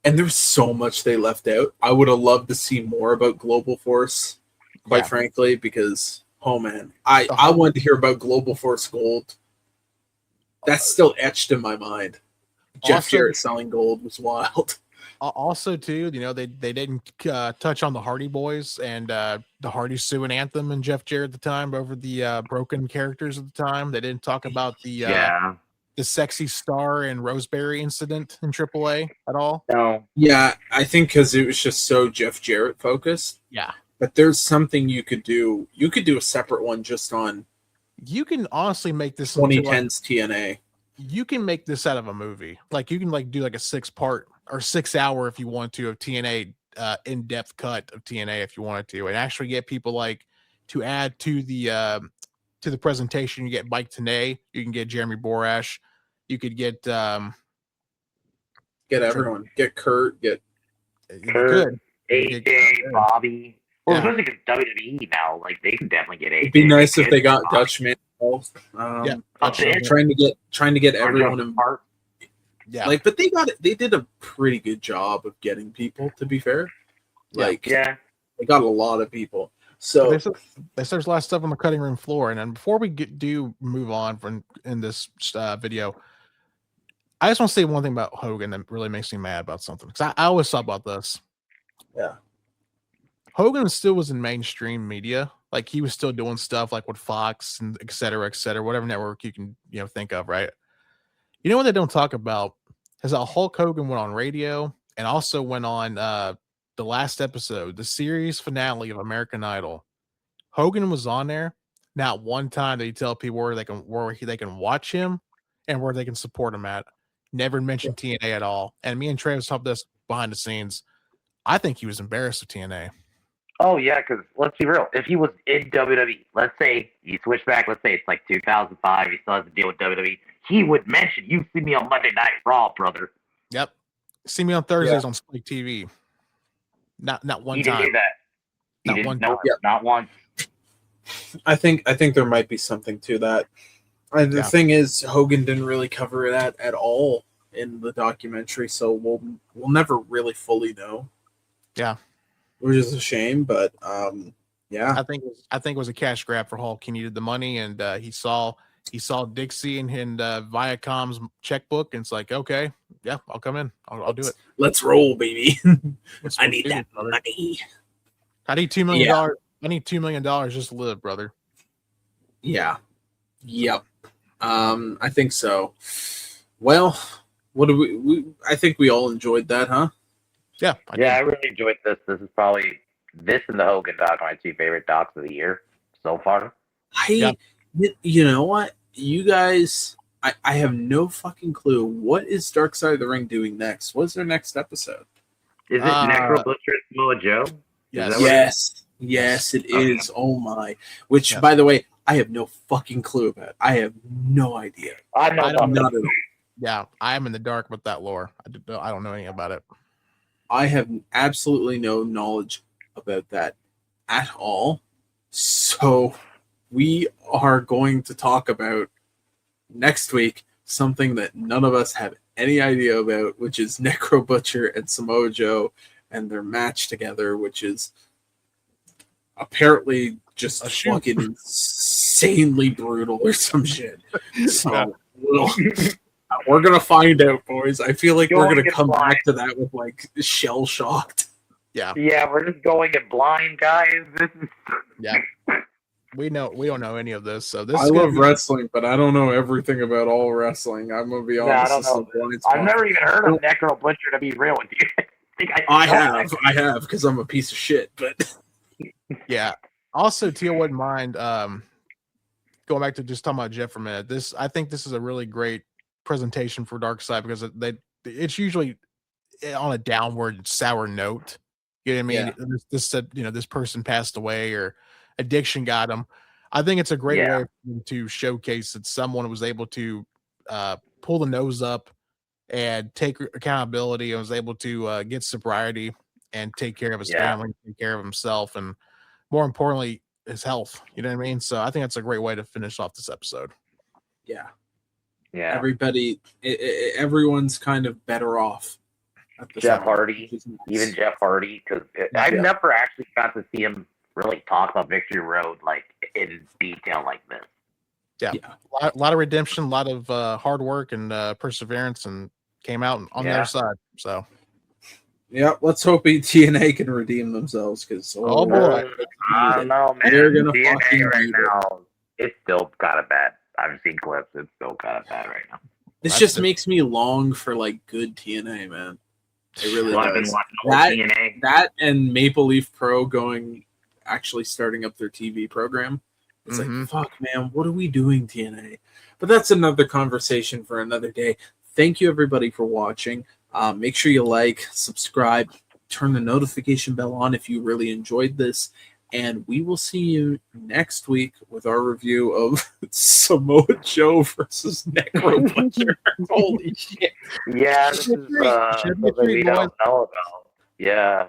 And there's so much they left out. I would have loved to see more about Global Force, quite frankly, because oh man, I wanted to hear about Global Force Gold. That's still etched in my mind. Jeff Jarrett selling gold was wild. Also, too, you know, they didn't touch on the Hardy Boys and the Hardy Sue and Anthem and Jeff Jarrett at the time over the broken characters at the time. They didn't talk about the Sexy Star and Roseberry incident in AAA at all. No. Yeah, I think because it was just so Jeff Jarrett focused. Yeah. But there's something you could do. You could do a separate one just on. You can honestly make this 2010's TNA. You can make this out of a movie. Like you can do like a 6-part or 6-hour if you want to of TNA in-depth cut of TNA if you wanted to, and actually get people like to add to the presentation. You get Mike Tenay, you can get Jeremy Borash, you could get everyone, get Kurt, AJ, Bobby. Well, especially because WWE now, like they can definitely get AJ. It'd be nice if they got Dutchman. Trying to get everyone in part. Yeah, like, but they did a pretty good job of getting people. To be fair, they got a lot of people. So there's a lot of stuff on the cutting room floor. And then before we do move on in this video, I just want to say one thing about Hogan that really makes me mad about something, because I always thought about this. Yeah. Hogan still was in mainstream media. Like he was still doing stuff like with Fox and et cetera, whatever network you can, think of, right? You know what they don't talk about is that Hulk Hogan went on radio and also went on the last episode, the series finale of American Idol. Hogan was on there. Not one time did he tell people where they can watch him and where they can support him at. Never mentioned TNA at all. And me and Travis talked this behind the scenes. I think he was embarrassed of TNA. Oh, yeah, because let's be real. If he was in WWE, let's say you switch back, let's say it's like 2005, he still has to deal with WWE, he would mention, you see me on Monday Night Raw, brother. Yep. See me on Thursdays on Spike TV. Not one he time. He didn't do that. Not once. I think there might be something to that. The thing is, Hogan didn't really cover that at all in the documentary, so we'll never really fully know. Yeah. Which is a shame, but yeah. I think it was a cash grab for Hulk. He needed the money, and he saw Dixie and Viacom's checkbook, and it's like, okay, yeah, I'll come in. I'll do it. Let's roll, baby. I need that money. I need $2 million. I need $2 million just to live, brother. Yeah. Yep. I think so. Well, what do we I think we all enjoyed that, huh? Yeah. I really enjoyed this. This is probably and the Hogan doc are my 2 favorite docs of the year so far. You know what? You guys, I have no fucking clue. What is Dark Side of the Ring doing next? What's their next episode? Is it Necro Butcher Samoa Joe? Yes, it is. Oh my! Which, by the way, I have no fucking clue about. I have no idea. I don't know. Yeah, I am in the dark with that lore. I don't know anything about it. I have absolutely no knowledge about that at all. So we are going to talk about next week something that none of us have any idea about, which is Necro Butcher and Samoa Joe and their match together, which is apparently just fucking insanely brutal or some shit. So we're gonna find out, boys. I feel like we're gonna come back to that with like shell shocked. Yeah, we're just going it blind, guys. This is we don't know any of this, so this. I love wrestling, but I don't know everything about all wrestling. I'm gonna be honest. I don't know. I've never even heard of Necro Butcher, to be real with you. I have, because I'm a piece of shit. But yeah. Also, Teal wouldn't mind going back to just talking about Jeff for a minute. I think this is a really great presentation for Dark Side, because it's usually on a downward sour note. You know what I mean? Yeah. This this person passed away or addiction got him. I think it's a great way to showcase that someone was able to pull the nose up and take accountability and was able to get sobriety and take care of his family, take care of himself, and more importantly, his health. You know what I mean? So I think that's a great way to finish off this episode. Yeah. Everyone's kind of better off. Jeff Hardy, even Jeff Hardy, because I've never actually got to see him really talk about Victory Road like in detail like this. Yeah. A lot of redemption, a lot of hard work and perseverance, and came out on the other side. So, let's hope TNA can redeem themselves, because boy, I don't know, man. They're gonna TNA right now. It's still kind of bad. I've seen clips. It's still kind of bad right now. This just makes me long for like good TNA, man. It really does. That and Maple Leaf Pro actually starting up their TV program. It's like, fuck, man, what are we doing, TNA? But that's another conversation for another day. Thank you, everybody, for watching. Make sure you like, subscribe, turn the notification bell on if you really enjoyed this. And we will see you next week with our review of Samoa Joe versus Necro Butcher. Holy shit. Yeah, this is something we don't know about. Yeah.